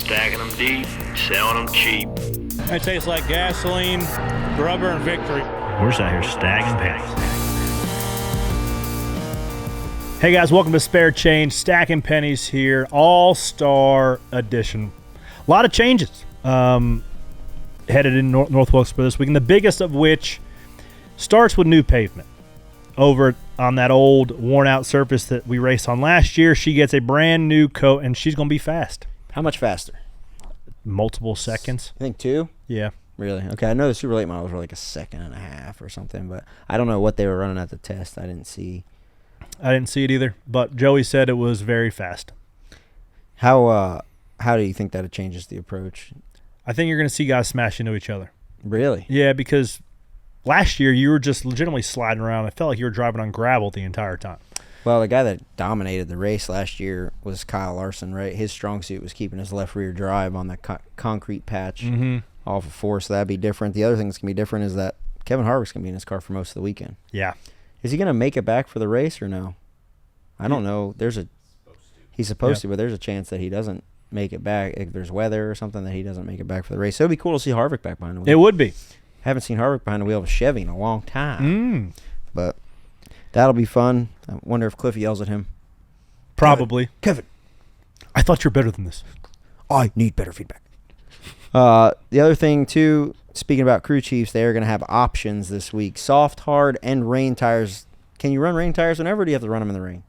Stacking them deep, selling them cheap.
It tastes like gasoline, rubber, and victory.
We're just out here stacking pennies.
Hey guys, welcome to Spare Change. Stacking Pennies here, All-Star Edition. A lot of changes headed in North Wilkesboro this week, and the biggest of which starts with new pavement. Over on that old worn-out surface that we raced on last year, she gets a brand new coat, and she's going to be fast.
How much faster?
Multiple seconds.
I think 2?
Yeah.
Really? Okay, I know the Super Late models were like a second and a half or something, but I don't know what they were running at the test. I didn't see it
either, but Joey said it was very fast.
How do you think that changes the approach?
I think you're going to see guys smash into each other.
Really?
Yeah, because last year you were just legitimately sliding around. I felt like you were driving on gravel the entire time.
Well, the guy that dominated the race last year was Kyle Larson, right? His strong suit was keeping his left rear drive on the concrete patch off of 4, so that'd be different. The other thing that's going to be different is that Kevin Harvick's going to be in his car for most of the weekend.
Yeah.
Is he going to make it back for the race or no? I don't know. He's supposed to, but there's a chance that he doesn't make it back. If there's weather or something, that he doesn't make it back for the race. So it'd be cool to see Harvick back behind the wheel.
It would be.
Haven't seen Harvick behind the wheel of a Chevy in a long time. But that'll be fun. I wonder if Cliff yells at him.
Probably.
Kevin,
I thought you're better than this.
I need better feedback. The other thing, too, speaking about crew chiefs, they are going to have options this week. Soft, hard, and rain tires. Can you run rain tires whenever, or do you have to run them in the rain?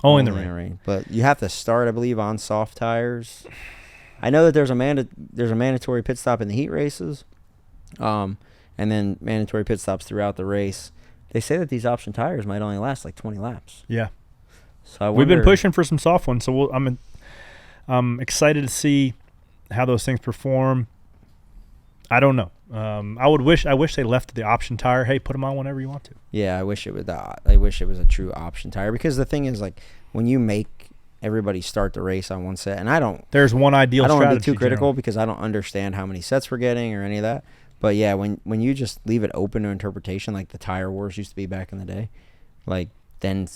Only in the rain.
But you have to start, I believe, on soft tires. I know that there's a mandatory pit stop in the heat races, and then mandatory pit stops throughout the race. They say that these option tires might only last like 20 laps.
Yeah.
So
we've been pushing for some soft ones, so I'm excited to see how those things perform. I don't know. I wish they left the option tire. Hey, put them on whenever you want to.
Yeah, I wish it was a true option tire, because the thing is, like, when you make everybody start the race on one set, and
there's one ideal strategy.
I don't want to be too critical because I don't understand how many sets we're getting or any of that. But yeah, when you just leave it open to interpretation, like the tire wars used to be back in the day, like, then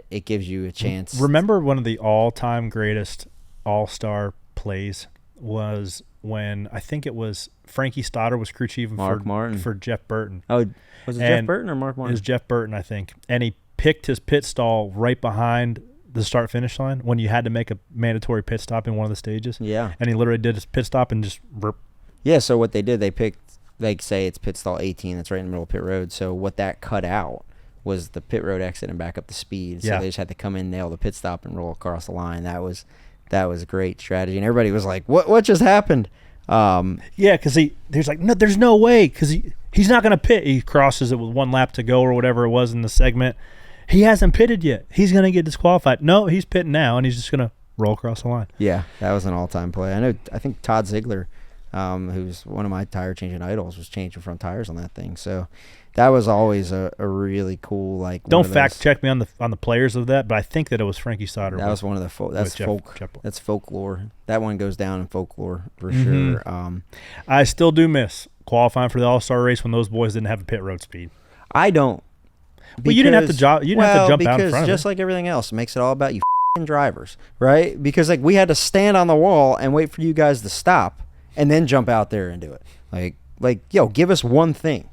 it gives you a chance.
Remember one of the all-time greatest all-star plays was when I think it was Frankie Stoddard was crew chief for Jeff Burton.
Oh, was it Jeff Burton or Mark Martin?
It was Jeff Burton, I think. And he picked his pit stall right behind the start-finish line when you had to make a mandatory pit stop in one of the stages.
Yeah.
And he literally did his pit stop and just burp.
Yeah, so what they did, they picked, like, say it's pit stall 18, that's right in the middle of pit road. So what that cut out was the pit road exit and back up the speed. So they just had to come in, nail the pit stop, and roll across the line. That was a great strategy. And everybody was like, what just happened?
Yeah, because there's like, no, there's no way, because he's not going to pit. He crosses it with 1 lap to go or whatever it was in the segment. He hasn't pitted yet. He's going to get disqualified. No, he's pitting now, and he's just going to roll across the line.
Yeah, that was an all-time play. I think Todd Ziegler, who's one of my tire changing idols, was changing front tires on that thing. So that was always a really cool, like.
Don't fact check me on the players of that, but I think that it was Frankie Stoddard.
That was one of the that's folklore. That one goes down in folklore for sure.
I still do miss qualifying for the All-Star race when those boys didn't have a pit road speed.
I don't.
Well, you didn't have to jump. You didn't have to jump out in front of
just like everything else, it makes it all about you drivers, right? Because, like, we had to stand on the wall and wait for you guys to stop and then jump out there and do it. Like, yo, give us one thing.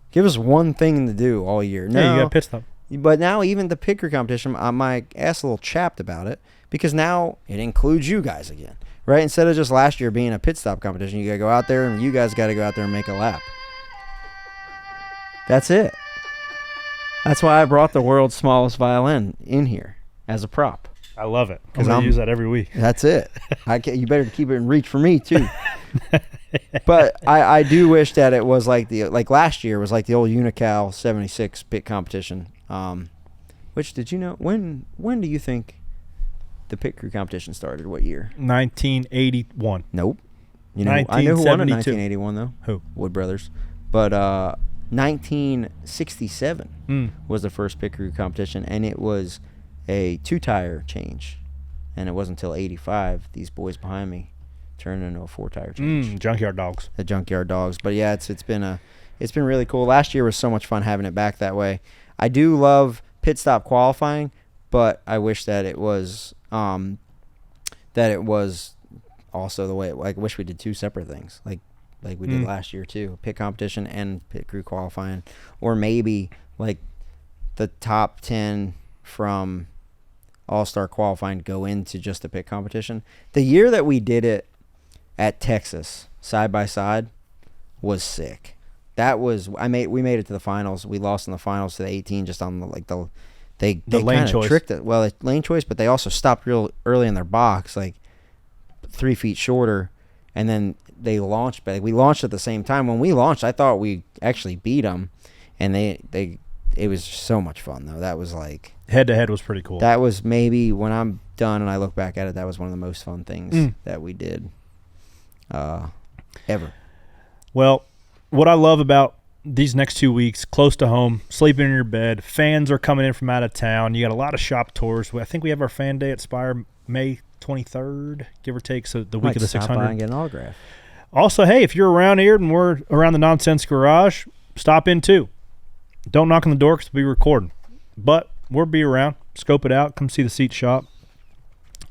Give us one thing to do all year. No,
yeah, you got a pit stop.
But now even the pit crew competition, my ass a little chapped about it, because now it includes you guys again, right? Instead of just last year being a pit stop competition, you got to go out there and you guys got to go out there and make a lap. That's it. That's why I brought the world's smallest violin in here as a prop.
I love it. I'm going to use that every week.
That's it. You better keep it in reach for me, too. But I do wish that it was like last year was like the old Unical 76 pit competition. Which, did you know, when do you think the pit crew competition started? What year?
1981.
Nope. I know who won in 1981, though.
Who?
Wood Brothers. But 1967 was the first pit crew competition, and it was a 2-tire change. And it wasn't until 85 these boys behind me turned into a 4-tire change.
Junkyard Dogs.
The Junkyard Dogs. But yeah, it's been really cool. Last year was so much fun having it back that way. I do love pit stop qualifying, but I wish that it was also the way I wish we did 2 separate things like we did last year too, pit competition and pit crew qualifying, or maybe like the top 10 from All-Star qualifying go into just the pit competition. The year that we did it at Texas side by side was sick. That was we made it to the finals. We lost in the finals to the 18 just on they
lane choice.
Tricked it. Well, lane choice, but they also stopped real early in their box, like 3 feet shorter, and then they launched. But we launched at the same time. When we launched, I thought we actually beat them, and it was so much fun though. That was like
head to head was pretty cool.
That was maybe, when I'm done and I look back at it, that was one of the most fun things that we did ever.
Well, what I love about these next 2 weeks, close to home, sleeping in your bed, fans are coming in from out of town. You got a lot of shop tours. I think we have our fan day at Spire May 23rd, give or take, so the week of the 600.
Stop by and get an autograph.
Also, hey, if you're around here and we're around the Nonsense Garage, stop in too. Don't knock on the door because we'll be recording. But we'll be around. Scope it out. Come see the seat shop.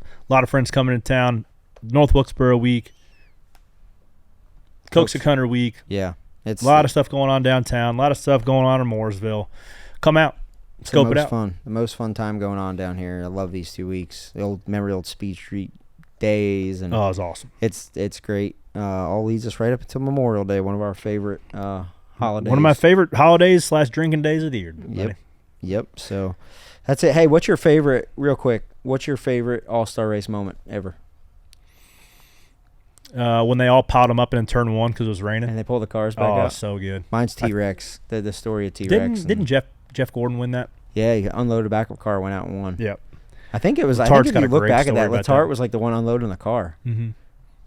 A lot of friends coming in town. North Wilkesboro week. Coxsackie week.
Yeah.
It's a lot of stuff going on downtown. A lot of stuff going on in Mooresville. Come out. Scope it out.
The most fun time going on down here. I love these 2 weeks. Remember the old Speed Street days. And
it was awesome.
It's great. All leads us right up until Memorial Day, one of our favorite holidays.
One of my favorite holidays / drinking days of the year.
Yep. So that's it. Hey, what's your favorite, real quick, what's your favorite All-Star race moment ever?
When they all piled them up in turn 1 because it was raining.
And they pulled the cars back out.
Oh, so good.
Mine's T-Rex, the story of T-Rex.
Didn't Jeff Gordon win that?
Yeah, he unloaded a backup car, went out and won.
Yep.
I think if you look back at that, Letarte was like the one unloading the car.
Mm-hmm.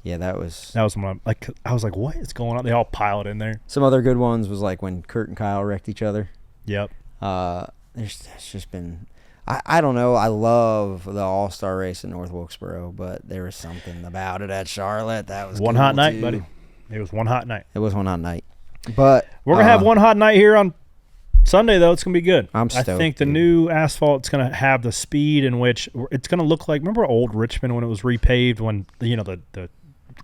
Yeah, that was
one. I was like, what is going on? They all piled in there.
Some other good ones was like when Kurt and Kyle wrecked each other.
Yep.
There's just been, I don't know. I love the All-Star race in North Wilkesboro, but there was something about it at Charlotte that was
one
cool
hot night,
too.
buddy. It was one hot night.
It was one hot night. But
we're gonna have one hot night here on Sunday, though. It's gonna be good.
I'm stoked.
I think the new asphalt's gonna have the speed in which it's gonna look like. Remember old Richmond when it was repaved? When the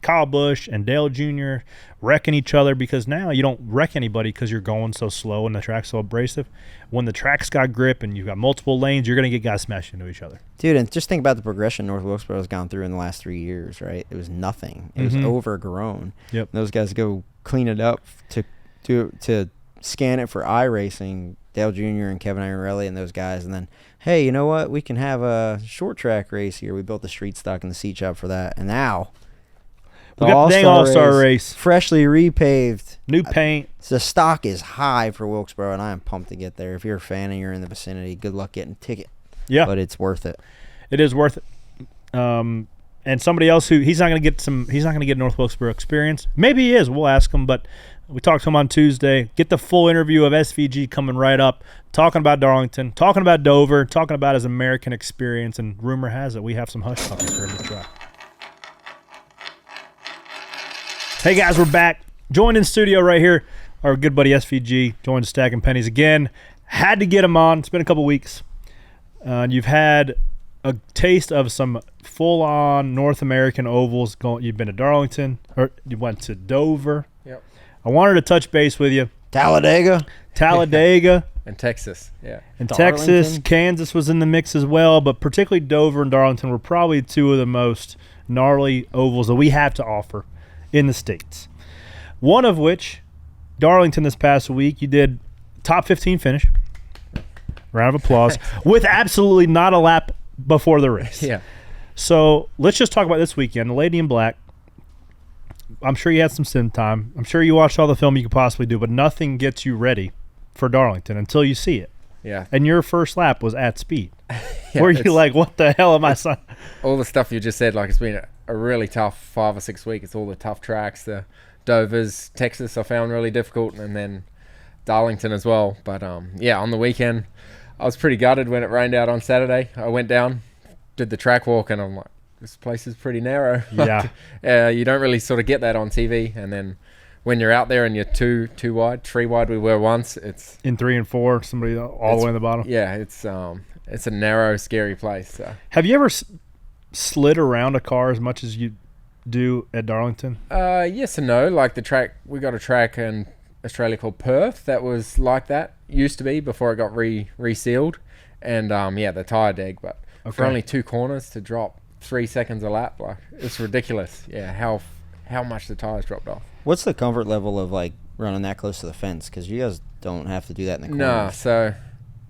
Kyle Busch and Dale Jr. wrecking each other, because now you don't wreck anybody because you're going so slow and the track's so abrasive. When the track's got grip and you've got multiple lanes, you're going to get guys smashing into each other.
Dude, and just think about the progression North Wilkesboro has gone through in the last 3 years, right? It was nothing. It was overgrown.
Yep.
Those guys go clean it up to scan it for iRacing, Dale Jr. and Kevin Ironelli and those guys, and then, hey, you know what? We can have a short track race here. We built the street stock and the seat shop for that. And now
we got the dang All-Star race.
Freshly repaved.
New paint.
The stock is high for Wilkesboro, and I am pumped to get there. If you're a fan and you're in the vicinity, good luck getting a ticket.
Yeah.
But it's worth it.
It is worth it. And somebody else who he's not going to get North Wilkesboro experience. Maybe he is. We'll ask him, but we talked to him on Tuesday. Get the full interview of SVG coming right up, talking about Darlington, talking about Dover, talking about his American experience, and rumor has it we have some hush puppies for him to try. Hey guys, we're back. Joined in studio right here, our good buddy SVG, joined Stacking Pennies again. Had to get him on. It's been a couple weeks. You've had a taste of some full-on North American ovals. You've been to Darlington, or you went to Dover.
Yep.
I wanted to touch base with you.
Talladega.
And Texas, yeah.
And Texas, Kansas was in the mix as well, but particularly Dover and Darlington were probably two of the most gnarly ovals that we have to offer in the States. One of which, Darlington this past week, you did top 15 finish. Round of applause. With absolutely not a lap before the race.
Yeah.
So let's just talk about this weekend. The Lady in Black. I'm sure you had some sim time. I'm sure you watched all the film you could possibly do, but nothing gets you ready for Darlington until you see it.
Yeah.
And your first lap was at speed.
Yeah,
Were you like, what the hell am I signing?
All the stuff you just said, like it's been a really tough 5 or 6 weeks. It's all the tough tracks. The Dovers, Texas I found really difficult, and then Darlington as well. But yeah, on the weekend I was pretty gutted when it rained out on Saturday. I went down, did the track walk, and I'm like, this place is pretty narrow.
Yeah.
You don't really sort of get that on TV. And then when you're out there and you're three wide we were once, it's
in 3 and 4, somebody all the way in the bottom.
Yeah, it's a narrow, scary place. So.
Have you ever slid around a car as much as you do at Darlington?
Yes and no. Like the track, we got a track in Australia called Perth that was like that. Used to be before it got resealed. And the tire dig, but for only 2 corners to drop 3 seconds a lap, like it's ridiculous. Yeah, how much the tires dropped off.
What's the comfort level of like running that close to the fence? Because you guys don't have to do that in the corners.
No, so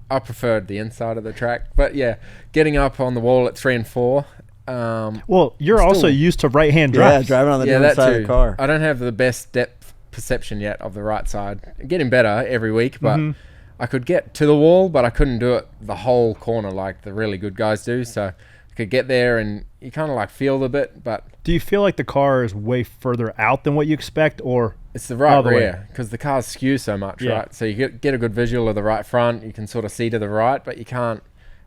I preferred the inside of the track, but yeah, getting up on the wall at 3 and 4.
Well, you're also used to right-hand drive.
Yeah, driving on the different side of the car.
I don't have the best depth perception yet of the right side. Getting better every week, but I could get to the wall, but I couldn't do it the whole corner like the really good guys do. So I could get there and you kind of like feel the bit, but...
Do you feel like the car is way further out than what you expect, or...
It's the right rear, because the cars skew so much, right? So you get a good visual of the right front, you can sort of see to the right, but you can't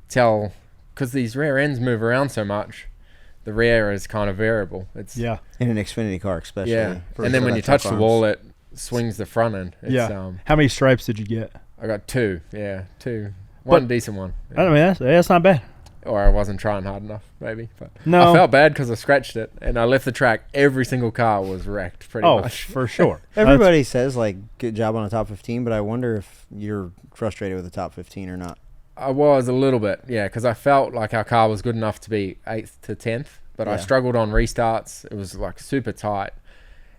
tell, because these rear ends move around so much, the rear is kind of variable. It's
in an Xfinity car especially.
Yeah, and then when you touch the wall, it swings the front end. It's,
how many stripes did you get?
I got 2, 2. One decent one.
Yeah. I mean, that's not bad.
Or I wasn't trying hard enough, maybe. But
no.
I felt bad because I scratched it, and I left the track. Every single car was wrecked, pretty much.
Oh, for sure.
Everybody says, like, good job on the top 15, but I wonder if you're frustrated with the top 15 or not.
I was a little bit, because I felt like our car was good enough to be 8th to 10th, but I struggled on restarts. It was, like, super tight.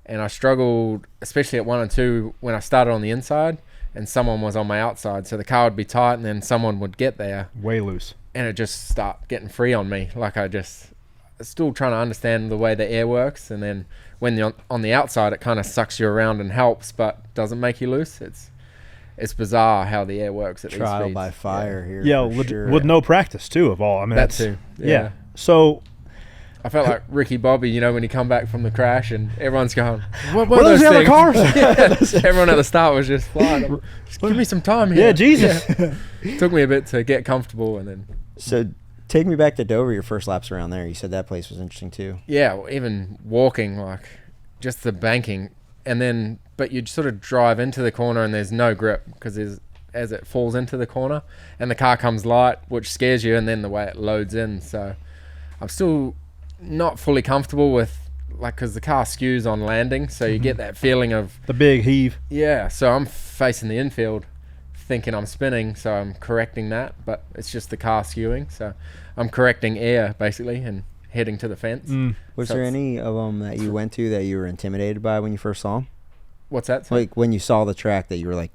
And I struggled, especially at 1 and 2, when I started on the inside, and someone was on my outside. So the car would be tight, and then someone would get there.
Way loose.
And it just start getting free on me. Like I just still trying to understand the way the air works. And then when you're on the outside, it kind of sucks you around and helps, but doesn't make you loose. It's bizarre how the air works at these speeds.
Trial by fire here.
Yeah, with no practice too of all. I mean,
that too.
Yeah. So
I felt like Ricky Bobby, when he come back from the crash and everyone's going, what
are those other cars?
Everyone at the start was just flying. Just give me some time here.
Yeah, Jesus.
It took me a bit to get comfortable and then.
So take me back to Dover, your first laps around there. You said that place was interesting too.
Yeah, well, even walking, like just the banking. And then, but you'd sort of drive into the corner and there's no grip because as it falls into the corner and the car comes light, which scares you, and then the way it loads in. So I'm still not fully comfortable with, like, because the car skews on landing, so you get that feeling of
the big heave.
Yeah, so I'm facing the infield thinking I'm spinning, so I'm correcting that, but it's just the car skewing, so I'm correcting air basically and heading to the fence.
Was there any of them that you went to that you were intimidated by when you first saw them?
What's that?
Like when you saw the track that you were like,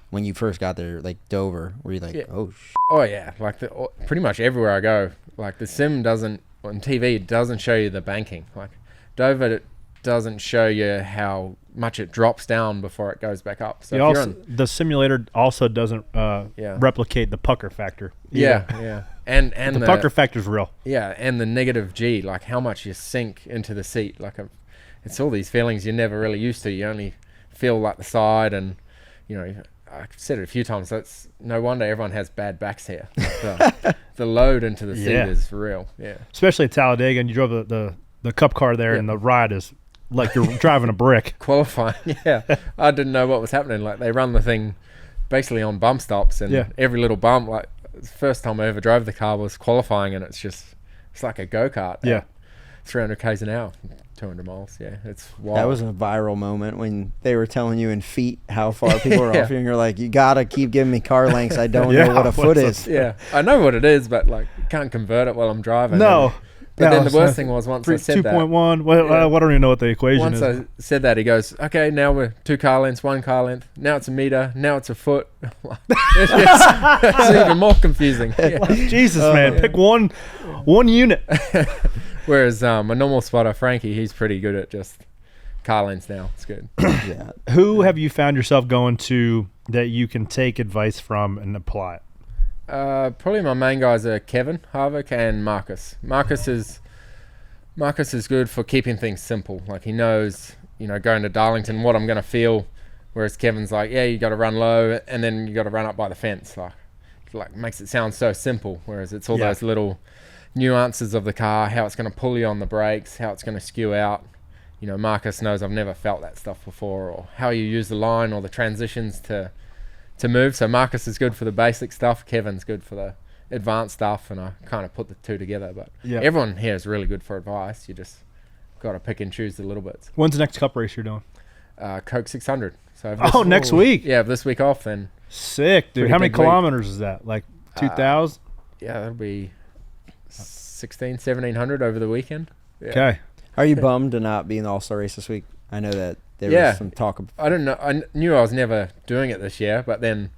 when you first got there, like Dover, were you like, oh
yeah, like pretty much everywhere I go, like the sim doesn't, on TV, it doesn't show you the banking. Like Dover, it doesn't show you how much it drops down before it goes back up. So
the simulator also doesn't replicate the pucker factor either.
Yeah. And
the pucker factor is real.
Yeah, and the negative G, like how much you sink into the seat. Like it's all these feelings you're never really used to. You only feel like the side, and I've said it a few times. That's no wonder everyone has bad backs here. The load into the seat is real. Yeah,
especially at Talladega, and you drove the Cup car there, and the ride is like you're driving a brick.
Qualifying, yeah. I didn't know what was happening. Like they run the thing basically on bump stops, and every little bump. Like the first time I ever drove the car was qualifying, and it's like a go-kart.
Yeah,
300 k's an hour. 200 miles, yeah, it's wild.
That was a viral moment when they were telling you in feet how far people were off you, and you're like, you gotta keep giving me car lengths. I don't know what a foot is.
Yeah, I know what it is, but like can't convert it while I'm driving.
No.
But then the worst thing was once I said
2.1. Well, I don't even know what the equation is.
Once I said that, he goes, okay, now we're 2 car lengths, 1 car length. Now it's a meter. Now it's a foot. It's even more confusing. Yeah.
Jesus, man. Pick one unit.
Whereas my normal spotter, Frankie, he's pretty good at just car lengths now. It's good.
Yeah.
Who have you found yourself going to that you can take advice from and apply it?
Probably my main guys are Kevin Harvick and Marcus. Marcus is good for keeping things simple. Like he knows, going to Darlington what I'm going to feel, whereas Kevin's like, yeah, you got to run low and then you got to run up by the fence. Like makes it sound so simple, whereas it's all those little nuances of the car, how it's going to pull you on the brakes, how it's going to skew out. Marcus knows I've never felt that stuff before, or how you use the line or the transitions to move. So Marcus is good for the basic stuff. Kevin's good for the advanced stuff, and I kind of put the two together. But everyone here is really good for advice. You just got to pick and choose the little bits.
When's the next cup race you're doing?
Coke 600. So
Next week.
Yeah, if this week off, then
sick, dude.
Pretty
How many
big week.
kilometers is that? Like 2,000?
yeah, that'll be 1,700 over the weekend. Yeah.
Okay.
Are you bummed to not be in the All-Star race this week? I know that there
Yeah.
was some talk of
I don't know. I knew I was never doing it this year, but then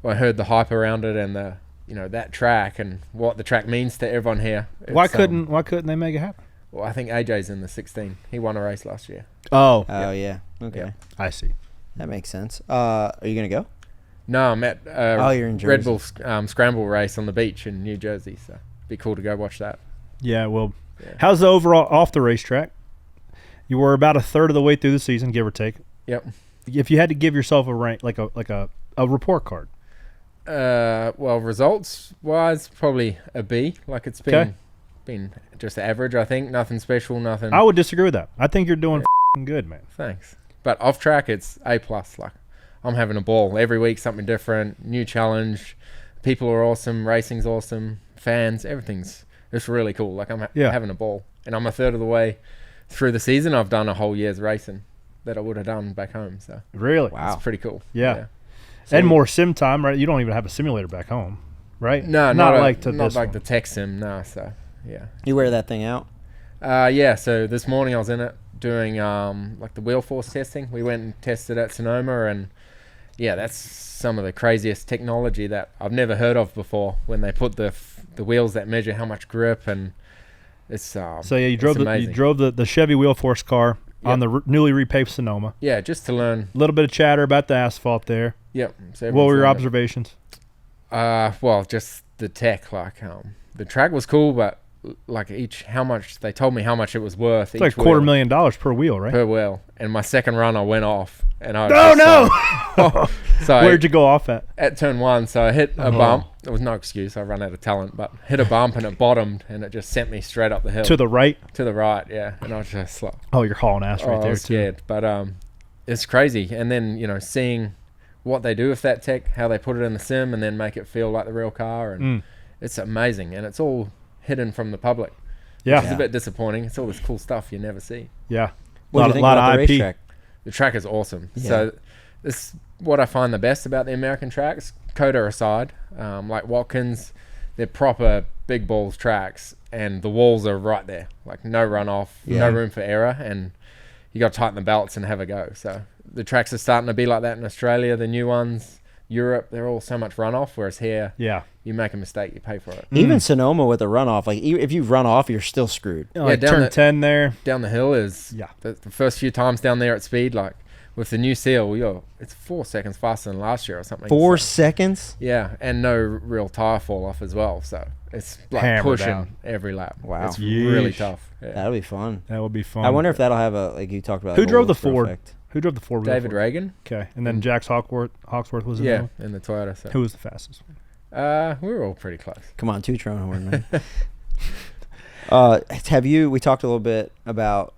when I heard the hype around it and the that track and what the track means to everyone here.
Why couldn't they make it happen?
Well, I think AJ's in the 16. He won a race last year.
Oh.
yeah. Okay.
Yeah.
I see.
That makes sense. Are you going to go?
No, I'm at
you're in Jersey.
Red Bull Scramble race on the beach in New Jersey, so it'd be cool to go watch that.
Yeah, well,
Yeah.
how's the overall off the racetrack? You were about a third of the way through the season, give or take.
Yep.
If you had to give yourself a rank, like a report card.
Well, results wise, probably a B. Like it's been just average. I think nothing special, nothing.
I would disagree with that. I think you're doing f***ing good, man.
Thanks. But off track, it's A+. Like I'm having a ball every week, something different, new challenge. People are awesome, racing's awesome, fans, everything's just really cool. Like I'm having a ball, and I'm a third of the way through the season. I've done a whole year's racing that I would have done back home. So
really,
it's pretty cool.
Yeah. And more sim time, right? You don't even have a simulator back home, right?
No,
not like
the tech sim. No, so yeah.
You wear that thing out?
Yeah. So this morning I was in it doing like the wheel force testing. We went and tested at Sonoma, and yeah, that's some of the craziest technology that I've never heard of before. When they put the wheels that measure how much grip, and it's so
yeah, you drove the Chevy wheel force car on the newly repaved Sonoma.
Yeah, just to learn
a little bit of chatter about the asphalt there.
Yep. So
what were your observations?
Well, just the tech. Like the track was cool, but like how much they told me how much it was worth.
It's like $250,000 per wheel, right?
Per wheel. And my second run, I went off, and I was so
where'd you go off at?
At turn 1. So I hit a bump. There was no excuse. I ran out of talent, but hit a bump and it bottomed, and it just sent me straight up the hill.
To the right.
To the right, yeah. And I was just like,
oh, you're hauling ass right there.
I was scared, but it's crazy. And then seeing what they do with that tech, how they put it in the sim, and then make it feel like the real car, and it's amazing. And it's all hidden from the public.
Yeah,
it's a bit disappointing. It's all this cool stuff you never see.
Yeah,
what do you think about the racetrack?
The track is awesome. Yeah. So this what I find the best about the American tracks, Coda aside, like Watkins, they're proper big balls tracks, and the walls are right there, like no runoff, no room for error, and you got to tighten the belts and have a go. So the tracks are starting to be like that in Australia. The new ones, Europe, they're all so much runoff, whereas here, you make a mistake, you pay for it.
Even Sonoma with a runoff, like if you run off, you're still screwed.
Yeah, like turn 10 there.
Down the hill is the first few times down there at speed, like with the new seal, it's 4 seconds faster than last year or something.
4 seconds?
Yeah, and no real tire fall off as well. So it's like pushing every lap.
Wow.
It's really tough. Yeah.
That'll be fun.
That would be fun.
I wonder if that'll have like you talked about.
Who drove the Ford? Effect. Who drove the Ford?
David Reagan.
Okay, and then Jax Hawksworth was in
the Toyota. So.
Who was the fastest?
We were all pretty close.
Come on, toot your own horn, man. We talked a little bit about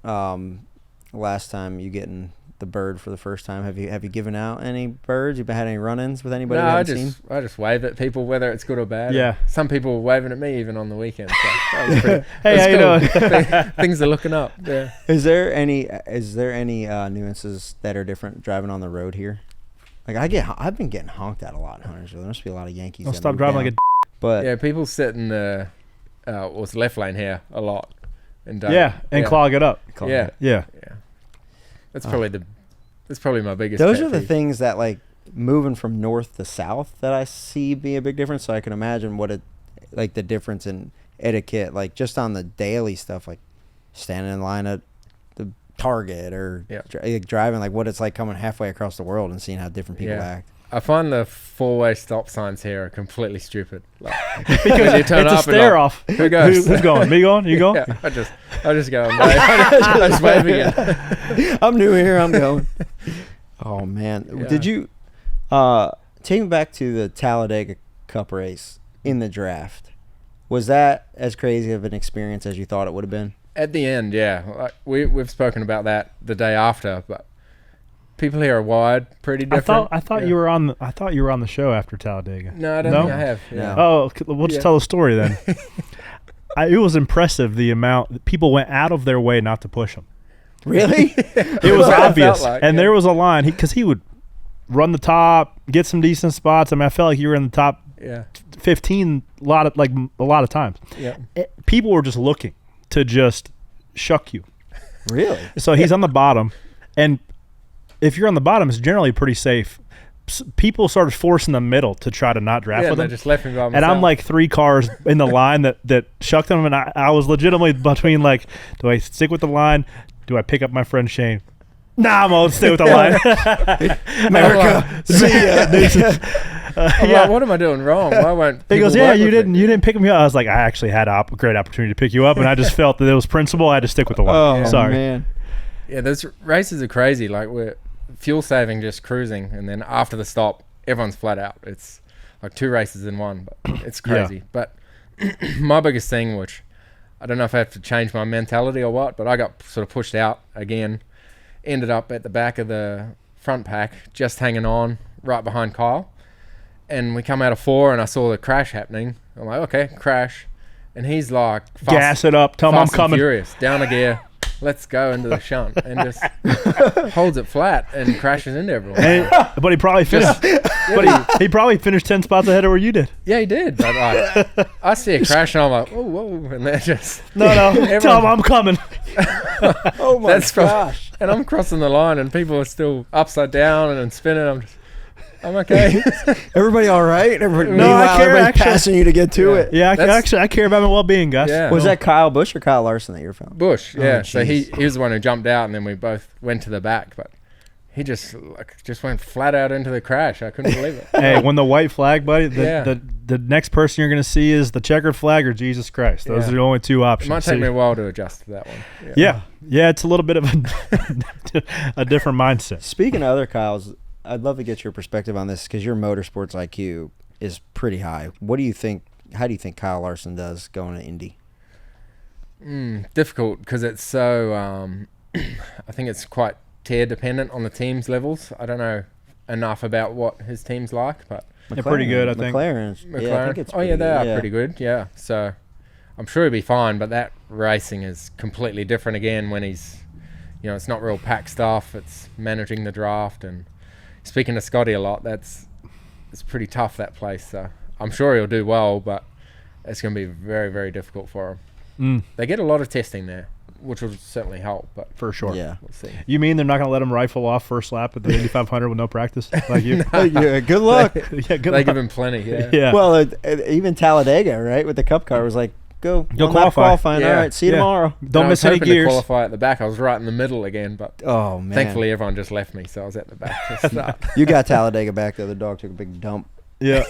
last time you getting the bird for the first time. Have you given out any birds? You've had any run-ins with anybody?
No, I just wave at people, whether it's good or bad.
Yeah.
Some people were waving at me even on the weekend. So that was pretty,
hey, how you doing?
Things are looking up. Yeah.
Is there any nuances that are different driving on the road here? Like I've been getting honked at a lot in Huntersville. There must be a lot of Yankees.
Don't stop driving like a.
But
yeah, people sit in the left lane here a lot, and
clog it up.
Yeah. That's probably my biggest.
Those are the things that like moving from north to south that I see be a big difference. So I can imagine what the difference in etiquette, like just on the daily stuff, like standing in line at the Target or driving, like what it's like coming halfway across the world and seeing how different people act.
I find the 4-way stop signs here are completely stupid. Like,
because you turn
it's
up a stare off.
Who goes?
Who's going? Me going? You going?
Yeah, I just go. I just wave again.
I'm new here. I'm going. Oh man, did you take me back to the Talladega Cup race in the draft? Was that as crazy of an experience as you thought it would have been?
At the end, yeah. Like, we've spoken about that the day after, but people here are wired pretty different.
I thought you were on the show after Talladega.
No, I don't think I have.
Yeah.
Oh, we'll just tell the story then. it was impressive the amount that people went out of their way not to push him.
Really?
It was obvious. There was a line because he would run the top, get some decent spots. I mean, I felt like you were in the top 15 a lot of times.
Yeah.
People were just looking to just shuck you.
Really?
So he's on the bottom, and if you're on the bottom, it's generally pretty safe. People started forcing the middle to try to not draft with him.
Just left him by himself.
And I'm like 3 cars in the line that shucked him, and I was legitimately between like, do I stick with the line? Do I pick up my friend Shane? Nah, I'm gonna stay with the line.
America, see ya.
What am I doing wrong? Why won't
he goes,
people
yeah,
work
you
with
didn't
me?"
you didn't pick me up. I was like, I actually had a great opportunity to pick you up, and I just felt that it was principle. I had to stick with the line.
Oh,
Sorry.
man.
Yeah, those races are crazy. Like we're fuel saving, just cruising, and then after the stop, everyone's flat out. It's like 2 races in one, but it's crazy. But my biggest thing, which I don't know if I have to change my mentality or what, but I got sort of pushed out again. Ended up at the back of the front pack, just hanging on right behind Kyle. And we come out of 4, and I saw the crash happening. I'm like, okay, crash. And he's like,
gas it up, tell him I'm coming.
Furious, down a gear, let's go into the shunt, and just holds it flat and crashes into everyone.
But he probably finished. He probably finished 10 spots ahead of where you did.
Yeah, he did. But I see a crash, and I'm like, oh, whoa, and then just
no, tell him I'm coming.
Oh my gosh!
And I'm crossing the line, and people are still upside down and spinning. I'm okay.
Everybody all right?
I care.
Everybody's passing you to get to it.
Yeah, I care about my well-being, guys.
Yeah.
Was that Kyle Busch or Kyle Larson that you found?
Busch, yeah.
Oh,
So he was the one who jumped out, and then we both went to the back, but he just went flat out into the crash. I couldn't believe it.
Hey, when the white flag, buddy, the next person you're going to see is the checkered flag or Jesus Christ. Those are the only 2 options.
It might take me a while to adjust to that one.
Yeah, it's a little bit of a different mindset.
Speaking of other Kyles, I'd love to get your perspective on this because your motorsports IQ is pretty high. What do you think? How do you think Kyle Larson does going to Indy?
Difficult because it's so. I think it's quite tier dependent on the team's levels. I don't know enough about what his team's like, but
they're pretty good. I think
McLaren. Yeah, I think it's
they are pretty good. Yeah, so I'm sure he'll be fine. But that racing is completely different again when he's, it's not real pack stuff. It's managing the draft and. Speaking to Scotty a lot, it's pretty tough, that place. So I'm sure he'll do well, but it's going to be very, very difficult for him. They get a lot of testing there, which will certainly help. But
for sure,
yeah.
We'll see.
You mean they're not going to let him rifle off first lap at the 8500 with no practice, like you?
Yeah, good luck.
They give him plenty.
Yeah.
Well, even Talladega, right, with the Cup car was like. Go qualifying.
Yeah.
All right, see you tomorrow.
Don't miss any gears.
To qualify at the back. I was right in the middle again, but
oh man!
Thankfully, everyone just left me, so I was at the back to start.
You got Talladega back though. The dog took a big dump.
Yeah.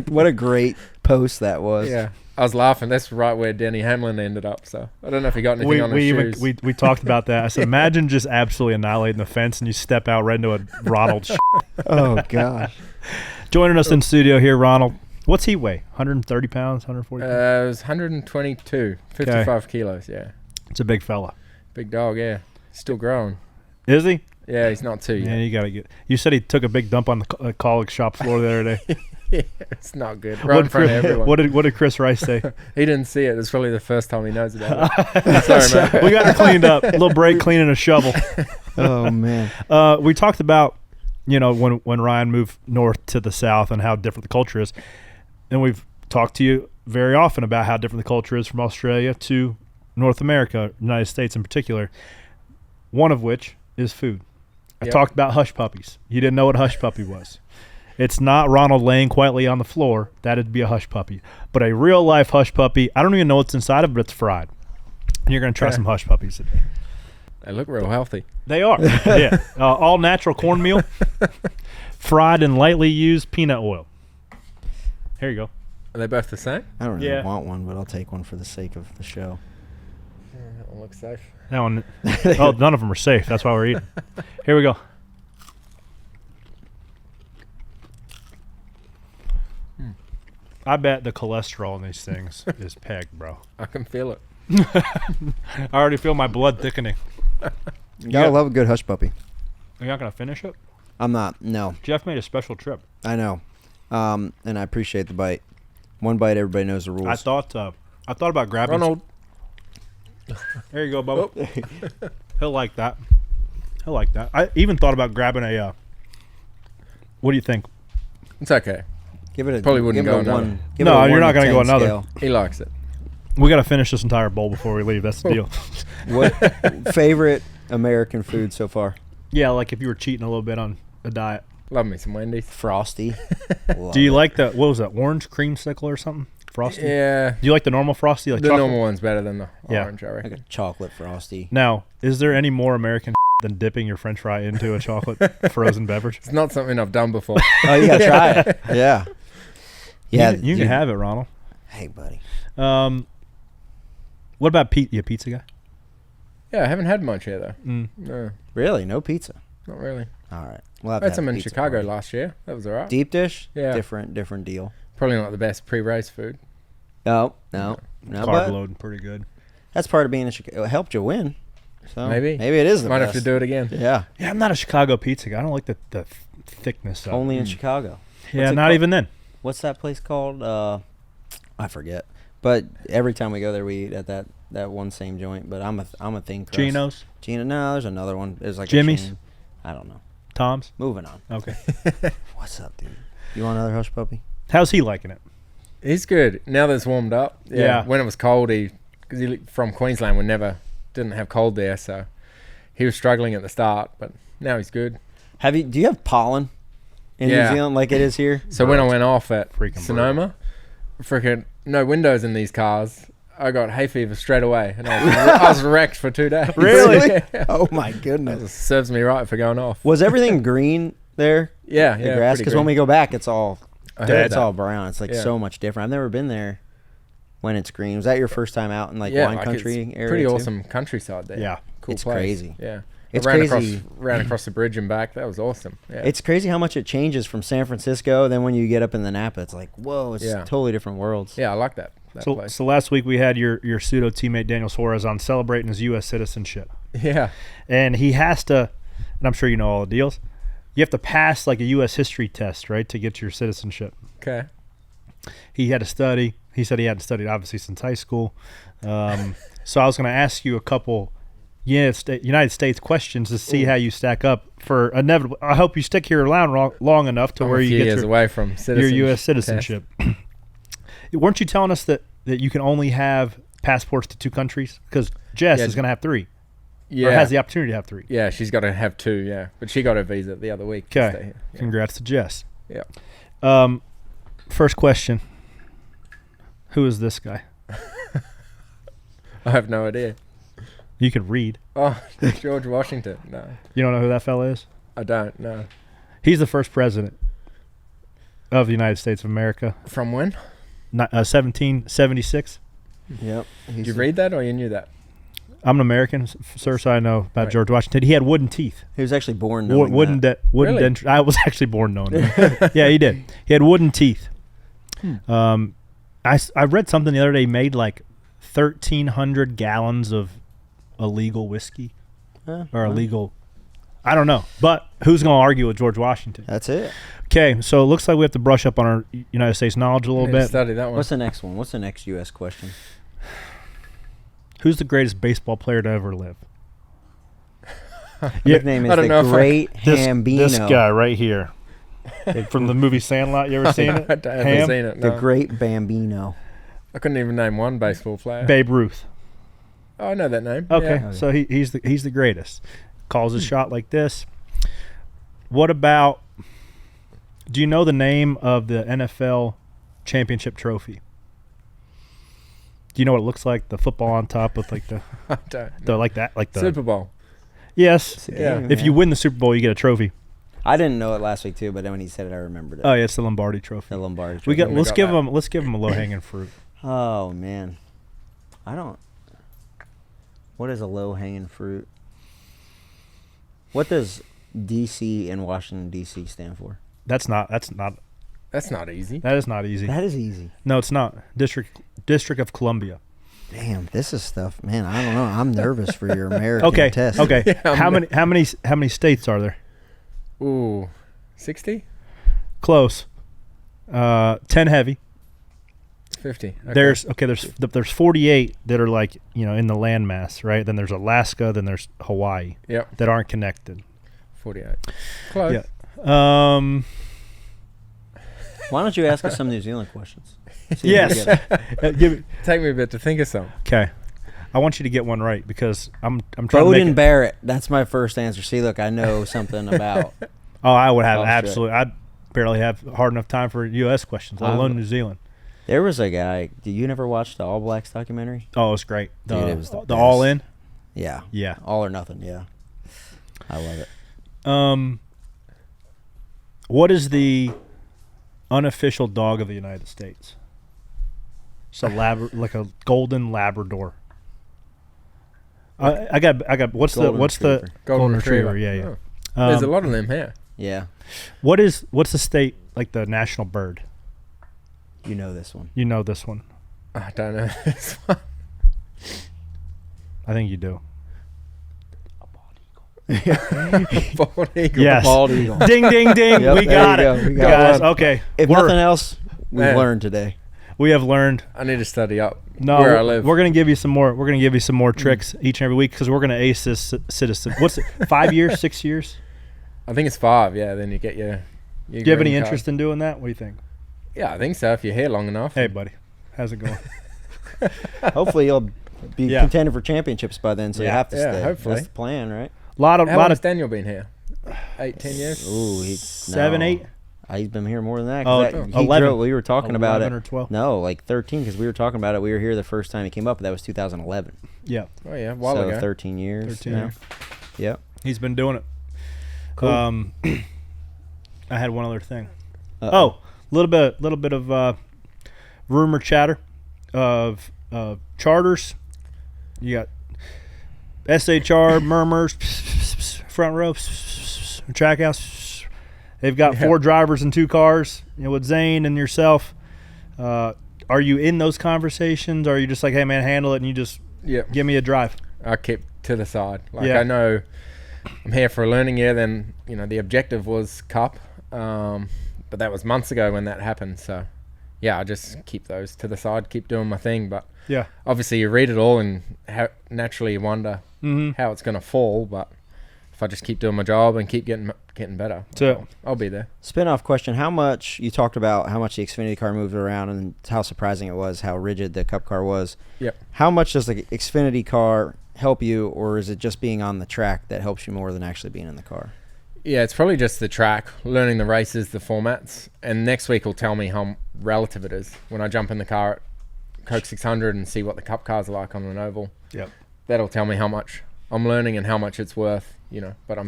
What a great post that was.
Yeah, I was laughing. That's right where Denny Hamlin ended up. So I don't know if he got anything on his shoes.
We talked about that. I said, imagine just absolutely annihilating the fence and you step out right into a Ronald.
Oh gosh!
Joining us in studio here, Ronald. What's he weigh? 130 pounds, 140 pounds?
It was 122, 55 kilos, yeah.
It's a big fella.
Big dog, yeah. Still growing.
Is he?
Yeah, he's not too yet.
Yeah, you got to get. You said he took a big dump on the college shop floor the other day.
Yeah, it's not good. Right in front of everyone.
What did Chris Rice say?
He didn't see it. It's probably the first time he knows about it. Sorry, man.
We got her cleaned up. A little break cleaning a shovel.
Oh, man.
We talked about, when Ryan moved north to the south and how different the culture is. And we've talked to you very often about how different the culture is from Australia to North America, United States in particular, one of which is food. I talked about hush puppies. You didn't know what a hush puppy was. It's not Ronald laying quietly on the floor. That'd be a hush puppy. But a real-life hush puppy, I don't even know what's inside of it, but it's fried. And you're going to try some hush puppies today.
They look real healthy.
They are, yeah. All-natural cornmeal, fried in lightly used peanut oil. Here you go.
Are they both the same?
I don't really want one, but I'll take one for the sake of the show.
Yeah, that one looks safe.
That one. None of them are safe. That's why we're eating. Here we go. I bet the cholesterol in these things is pegged, bro.
I can feel it.
I already feel my blood thickening.
You gotta love a good hush puppy.
You're not going to finish it?
I'm not, no.
Jeff made a special trip.
I know. And I appreciate the bite. One bite, everybody knows the rules.
I thought I thought about grabbing.
Ronald.
There you go, Bubba. He'll like that. He'll like that. I even thought about grabbing a. What do you think?
It's okay.
Give it a
Probably wouldn't
give it
go
a
another.
one. Give it a
No,
1
you're not
to
going to go
10
another.
scale.
He likes it.
We got to finish this entire bowl before we leave. That's the deal.
What favorite American food so far?
Yeah, like if you were cheating a little bit on a diet.
Love me some Wendy's.
Frosty.
Do you like the what was that? Orange creamsicle or something? Frosty.
Yeah.
Do you like the normal Frosty? Like
The
chocolate?
normal one's better than the
Yeah.
orange, I reckon.
like a chocolate Frosty?
Now, is there any more American than dipping your French fry into a chocolate frozen beverage?
It's not something I've done before.
Oh, you gotta try it. Yeah. Yeah.
You can have it, Ronald.
Hey, buddy.
What about Pete? You a pizza guy?
Yeah, I haven't had much here, though.
Mm.
No,
Really? No pizza?
not really.
All right. We'll have
I
to
had some
have a
in
pizza
Chicago
party.
last year. That was all right.
Deep dish?
Yeah.
Different deal.
Probably not the best pre-race food.
No.
Carb
But
loading pretty good.
that's part of being in Chicago. It helped you win. So
Maybe
it is the
Might
best.
have to do it again.
Yeah.
Yeah, I'm not a Chicago pizza guy. I don't like the thickness of it.
Only in Chicago.
Yeah,
What's it
not
called?
even then.
What's that place called? I forget. But every time we go there, we eat at that one same joint. But I'm a thin crust.
Geno's?
No, there's another one. There's like
Jimmy's?
A chain. I don't know.
Tom's?
Moving on.
Okay.
What's up, dude? You want another hush puppy?
How's he liking it?
He's good now that it's warmed up.
Yeah.
When it was cold, because he from Queensland, didn't have cold there, so he was struggling at the start, but now he's good.
Do you have pollen in New Zealand like it is here?
So when I went off at
Freaking
Sonoma, freaking no windows in these cars. I got hay fever straight away, and I was wrecked for 2 days.
Really?
Yeah.
Oh my
That
goodness.
just serves me right for going off.
Was everything green there?
Yeah,
The
yeah.
grass?
pretty
Because when
green.
we go back, it's all
I heard
it's
that.
all brown. It's like
Yeah.
so much different. I've never been there when it's green. Was that your first time out in like wine country
it's
area?
pretty
too?
awesome countryside there.
Yeah.
Cool
It's
place.
crazy.
Yeah.
It's
I ran
crazy.
ran across the bridge and back. That was awesome. Yeah.
It's crazy how much it changes from San Francisco. Then when you get up in the Napa, it's like, whoa, it's
Yeah.
totally different worlds.
yeah, I like that
So,
place.
so last week we had your pseudo teammate Daniel Suarez on celebrating his U.S. citizenship.
Yeah.
And he has to, and I'm sure you know all the deals, you have to pass like a U.S. history test, right, to get your citizenship.
Okay.
He had to study. He said he hadn't studied, obviously, since high school. So I was going to ask you a couple United States questions to see how you stack up for inevitable. I hope you stick here long enough to
I'm
where
a
you
few
get
years
your,
away from
your U.S.
test.
citizenship. Weren't you telling us that you can only have passports to 2 countries? Because Jess
Yeah.
is going to have 3.
Yeah.
Or has the opportunity to have 3.
Yeah, she's got to have 2, yeah. But she got her visa the other week. to stay
Okay.
here. Yeah.
Congrats to Jess.
Yeah.
First question. Who is this guy?
I have no idea.
You could read.
Oh, George Washington. No,
You don't know who that fella is?
I don't know.
He's the first president of the United States of America.
From when?
1776.
Yep.
Did you read that or you knew that?
I'm an American, sir, so I know about
Right.
George Washington. He had wooden teeth.
He was actually born knowing
Wooden
that.
wooden
Really?
dentures. I was actually born knowing that. Yeah, he did. He had wooden teeth. I read something the other day. He made like 1,300 gallons of illegal whiskey or illegal. I don't know, but who's going to argue with George Washington?
That's it.
Okay, so it looks like we have to brush up on our United States knowledge a little
Need to
bit.
study that one.
What's the next one? What's the next U.S. question?
Who's the greatest baseball player to ever live?
His name is
I don't know
the
if I-
Great Hambino.
This guy right here. From the movie Sandlot. You ever seen it?
I haven't seen it.
The
No.
Great Bambino.
I couldn't even name one baseball player.
Babe Ruth.
Oh, I know that name.
Okay,
Yeah.
so he's the greatest. Calls a shot like this. What about? Do you know the name of the NFL championship trophy? Do you know what it looks like? The football on top with like the
I don't know.
like that, like the
Super Bowl.
Yes.
Yeah.
If you win the Super Bowl, you get a trophy.
I didn't know it last week too, but then when he said it, I remembered it.
Oh yeah, it's the Lombardi Trophy.
The Lombardi
We
Trophy.
got.
We
Let's
got
give
that.
him. Let's give him a low hanging fruit.
Oh man, I don't. What is a low hanging fruit? What does DC and Washington DC stand for?
That's not
That's not easy.
That is not easy.
That is easy.
No, it's not. District of Columbia.
Damn, this is stuff, man. I don't know. I'm nervous for your American
Okay.
test.
Okay.
Yeah,
how many states are there?
Ooh, 60?
Close. 10 heavy.
50. Okay.
There's 48 that are like, in the landmass, right? Then there's Alaska, then there's Hawaii.
Yep.
That aren't connected.
48. Close.
Yeah.
Why don't you ask us some New Zealand questions?
Yes.
Take me a bit to think of some.
Okay. I want you to get one right because I'm trying
Bowden
to make
Barrett. That's my first answer. See, look, I know something about.
Oh, I would have
Australia.
absolutely. I'd barely have hard enough time for U.S. questions, let alone New Zealand.
There was a guy. Did you never watch the All Blacks documentary?
Oh, it was great.
Dude, it was the best.
All In.
Yeah.
Yeah.
All or Nothing. Yeah. I love it.
What is the unofficial dog of the United States? It's a like a golden Labrador. I got. What's the golden retriever? Yeah.
Oh. There's a lot of them here.
Yeah.
What's the state, like the national bird?
You know this one.
You know this one.
I don't know this one.
I think you do.
Bald eagle.
Yes.
Bald eagle.
Ding, ding, ding.
Yep,
we got it.
we got
Guys,
one.
okay.
If nothing else, we've learned today.
We have learned.
I need to study up
where
I live.
We're gonna give you some more. We're gonna give you some more tricks each and every week because we're gonna ace this citizen. What's it? 5 years? 6 years?
I think it's 5. Yeah. Then you get your
Do you have any
green
interest
card.
in doing that? What do you think?
Yeah, I think so. If you're here long enough.
Hey, buddy, how's it going?
Hopefully, you'll be contending for championships by then, so you have to stay.
Hopefully.
That's the plan, right?
How
long has Daniel been here? 8, 10 years?
Ooh,
7, 8.
He's been here more than that.
Oh, 11.
We were talking about it.
11 or 12.
No, like 13, because we were talking about it. We were here the first time he came up, but that was 2011.
Yeah.
Oh, yeah, a while ago.
13 years.
13 years.
Yep.
He's been doing it.
Cool.
I had one other thing. A little bit of rumor chatter of charters. You got SHR murmurs, front row, track house. They've got 4 drivers and 2 cars. With Zane and yourself. Are you in those conversations? Or are you just like, hey man, handle it, and you just give me a drive?
I keep to the side. I know I'm here for a learning year. Then the objective was Cup, but that was months ago when that happened. So I just keep those to the side, keep doing my thing. But obviously you read it all and naturally you wonder how it's going to fall. But if I just keep doing my job and keep getting better, I'll be there.
Spin-off question: how much you talked about how much the Xfinity car moved around and how surprising it was, how rigid the Cup car was.
Yep.
How much does the Xfinity car help you, or is it just being on the track that helps you more than actually being in the car?
Yeah, it's probably just the track, learning the races, the formats, and next week will tell me how relative it is when I jump in the car at Coke 600 and see what the Cup cars are like on an oval.
Yep.
That'll tell me how much I'm learning and how much it's worth, But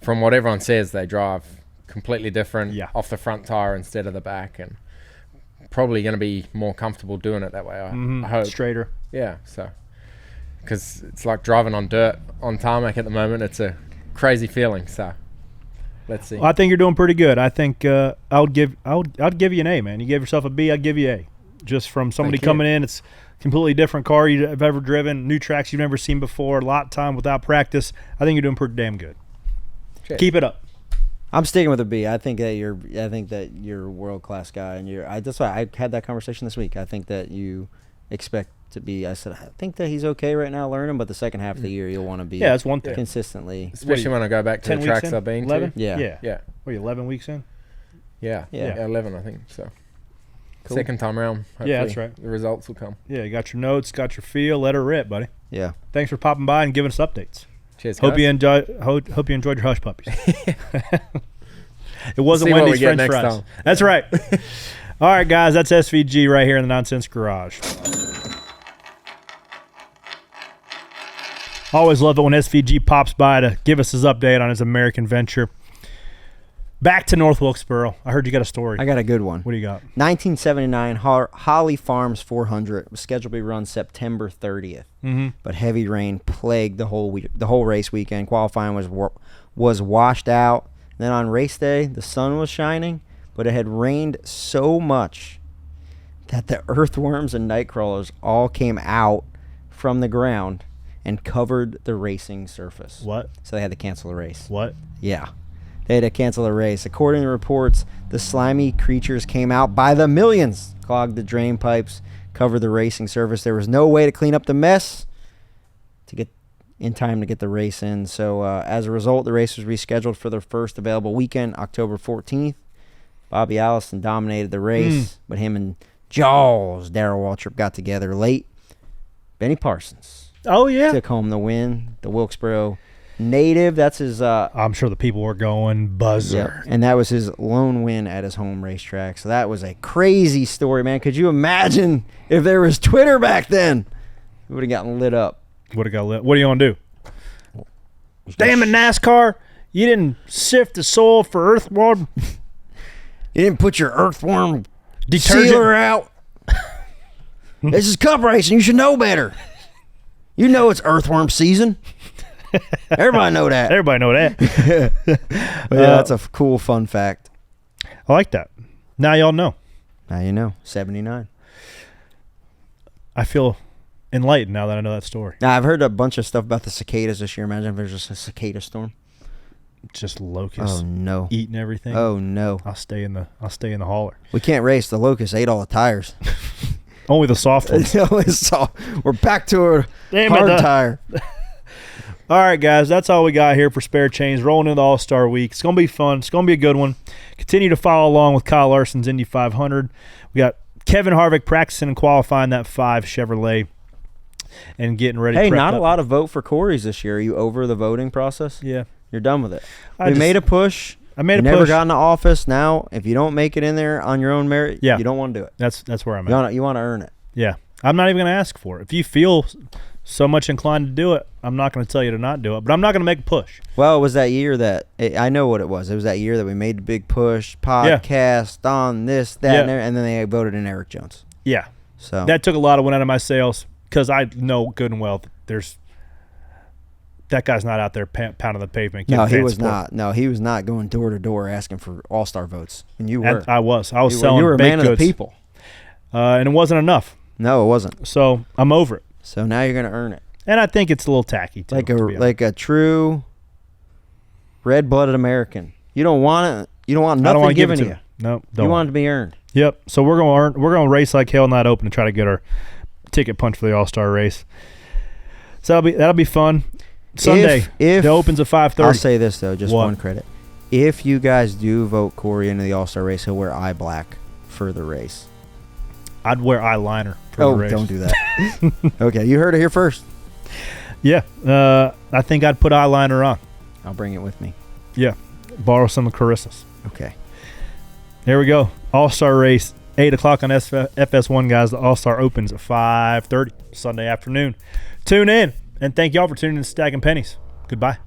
from what everyone says, they drive completely different off the front tire instead of the back, and probably going to be more comfortable doing it that way. I hope.
Straighter.
Yeah, so because it's like driving on dirt on tarmac at the moment. It's a crazy feeling. So let's see.
Well, I think you're doing pretty good. I think I'd give you an A, man. You gave yourself a B, I'd give you A. Just from somebody coming in, it's completely different car you've ever driven, new tracks you've never seen before, a lot of time without practice. I think you're doing pretty damn good.
Cheers.
Keep it up.
I'm sticking with a B. I think that you're a world-class guy, and that's why I had that conversation this week. I think that you expect to be. I said I think that he's okay right now learning, but the second half of the year you'll want to be.
Yeah, that's one thing.
Consistently,
especially when I go back to the tracks I've been
11?
to.
Yeah.
Yeah.
What are you, 11 weeks in?
Yeah, 11 I think. So
cool.
Second time around.
Yeah, that's right.
The results will come.
Yeah, you got your notes, got your feel. Let her rip, buddy.
Yeah.
Thanks for popping by and giving us updates.
Cheers.
Hope
guys.
you enjoyed your hush puppies. It wasn't Wendy's French fries.
Time.
That's right. All right, guys, that's SVG right here in the Nonsense Garage. Always love it when SVG pops by to give us his update on his American venture. Back to North Wilkesboro. I heard you got a story.
I got a good one.
What do you got?
1979 Holly Farms 400 was scheduled to be run September 30th, but heavy rain plagued the whole race weekend. Qualifying was washed out. Then on race day, the sun was shining, but it had rained so much that the earthworms and night crawlers all came out from the ground and covered the racing surface.
What?
So they had to cancel the race.
What?
Yeah. They had to cancel the race. According to reports, the slimy creatures came out by the millions, clogged the drain pipes, covered the racing service. There was no way to clean up the mess to get in time to get the race in. So as a result, the race was rescheduled for the first available weekend, October 14th. Bobby Allison dominated the race, but him and Jaws, Darrell Waltrip, got together late. Benny Parsons took home the win. The Wilkesboro native, that's his...
I'm sure the people were going buzzer.
Yep. And that was his lone win at his home racetrack. So that was a crazy story, man. Could you imagine if there was Twitter back then? It would have gotten lit up.
Would have got lit. What are you going to do? Damn it, NASCAR. You didn't sift the soil for earthworm.
You didn't put your earthworm
detergent
sealer out. This is cup racing. You should know better. You know it's earthworm season. Everybody know that.
Everybody know that.
Yeah, that's a cool fun fact.
I like that. Now y'all know.
Now you know. 79.
I feel enlightened now that I know that story.
Now, I've heard a bunch of stuff about the cicadas this year. Imagine if there's just a cicada storm.
Just locusts.
Oh no.
Eating everything.
Oh no.
I'll stay in the hauler.
We can't race. The locusts ate all the tires.
Only the soft ones.
We're back to a hard tire.
All right, guys, that's all we got here for Spare Change. Rolling into the All-Star Week. It's going to be fun. It's going to be a good one. Continue to follow along with Kyle Larson's Indy 500. We got Kevin Harvick practicing and qualifying that 5 Chevrolet and getting ready.
Hey, not a lot of vote for Corey's this year. Are you over the voting process?
Yeah.
You're done with it. We made a push.
I made a
never
push.
got into office. Now, if you don't make it in there on your own merit,
yeah.
you don't want to do it.
That's where I'm at.
You want to earn it.
Yeah. I'm not even going to ask for it. If you feel so much inclined to do it, I'm not going to tell you to not do it, but I'm not going to make a push.
Well, it was that year that I know what it was. It was that year that we made the big push, podcast on this, that, and then they voted in Eric Jones.
Yeah.
So
that took a lot of wind out of my sails because I know good and well that guy's not out there pounding the pavement.
No, he was not. No, he was not going door to door asking for all-star votes. And you were.
And I was selling.
You were a man
goods.
of the people.
And it wasn't enough.
No, it wasn't.
So I'm over it.
So now you're going to earn it.
And I think it's a little tacky too.
Like a true red-blooded American. You don't want it. You don't want nothing given to you.
No,
you want it to be earned.
Yep. So we're going to race like hell not open and try to get our ticket punched for the All-Star race. So that'll be fun. Sunday,
if
the Open's at 5:30.
I'll say this though, just one credit. If you guys do vote Corey into the All-Star race, he'll wear eye black for the race.
I'd wear eyeliner for the race.
Don't do that. Okay, you heard it here first.
Yeah, I think I'd put eyeliner on.
I'll bring it with me.
Yeah, borrow some of Carissa's.
Okay.
There we go. All-Star race, 8 o'clock on FS1, guys. The All-Star Opens at 5:30 Sunday afternoon. Tune in, and thank y'all for tuning in to Stacking Pennies. Goodbye.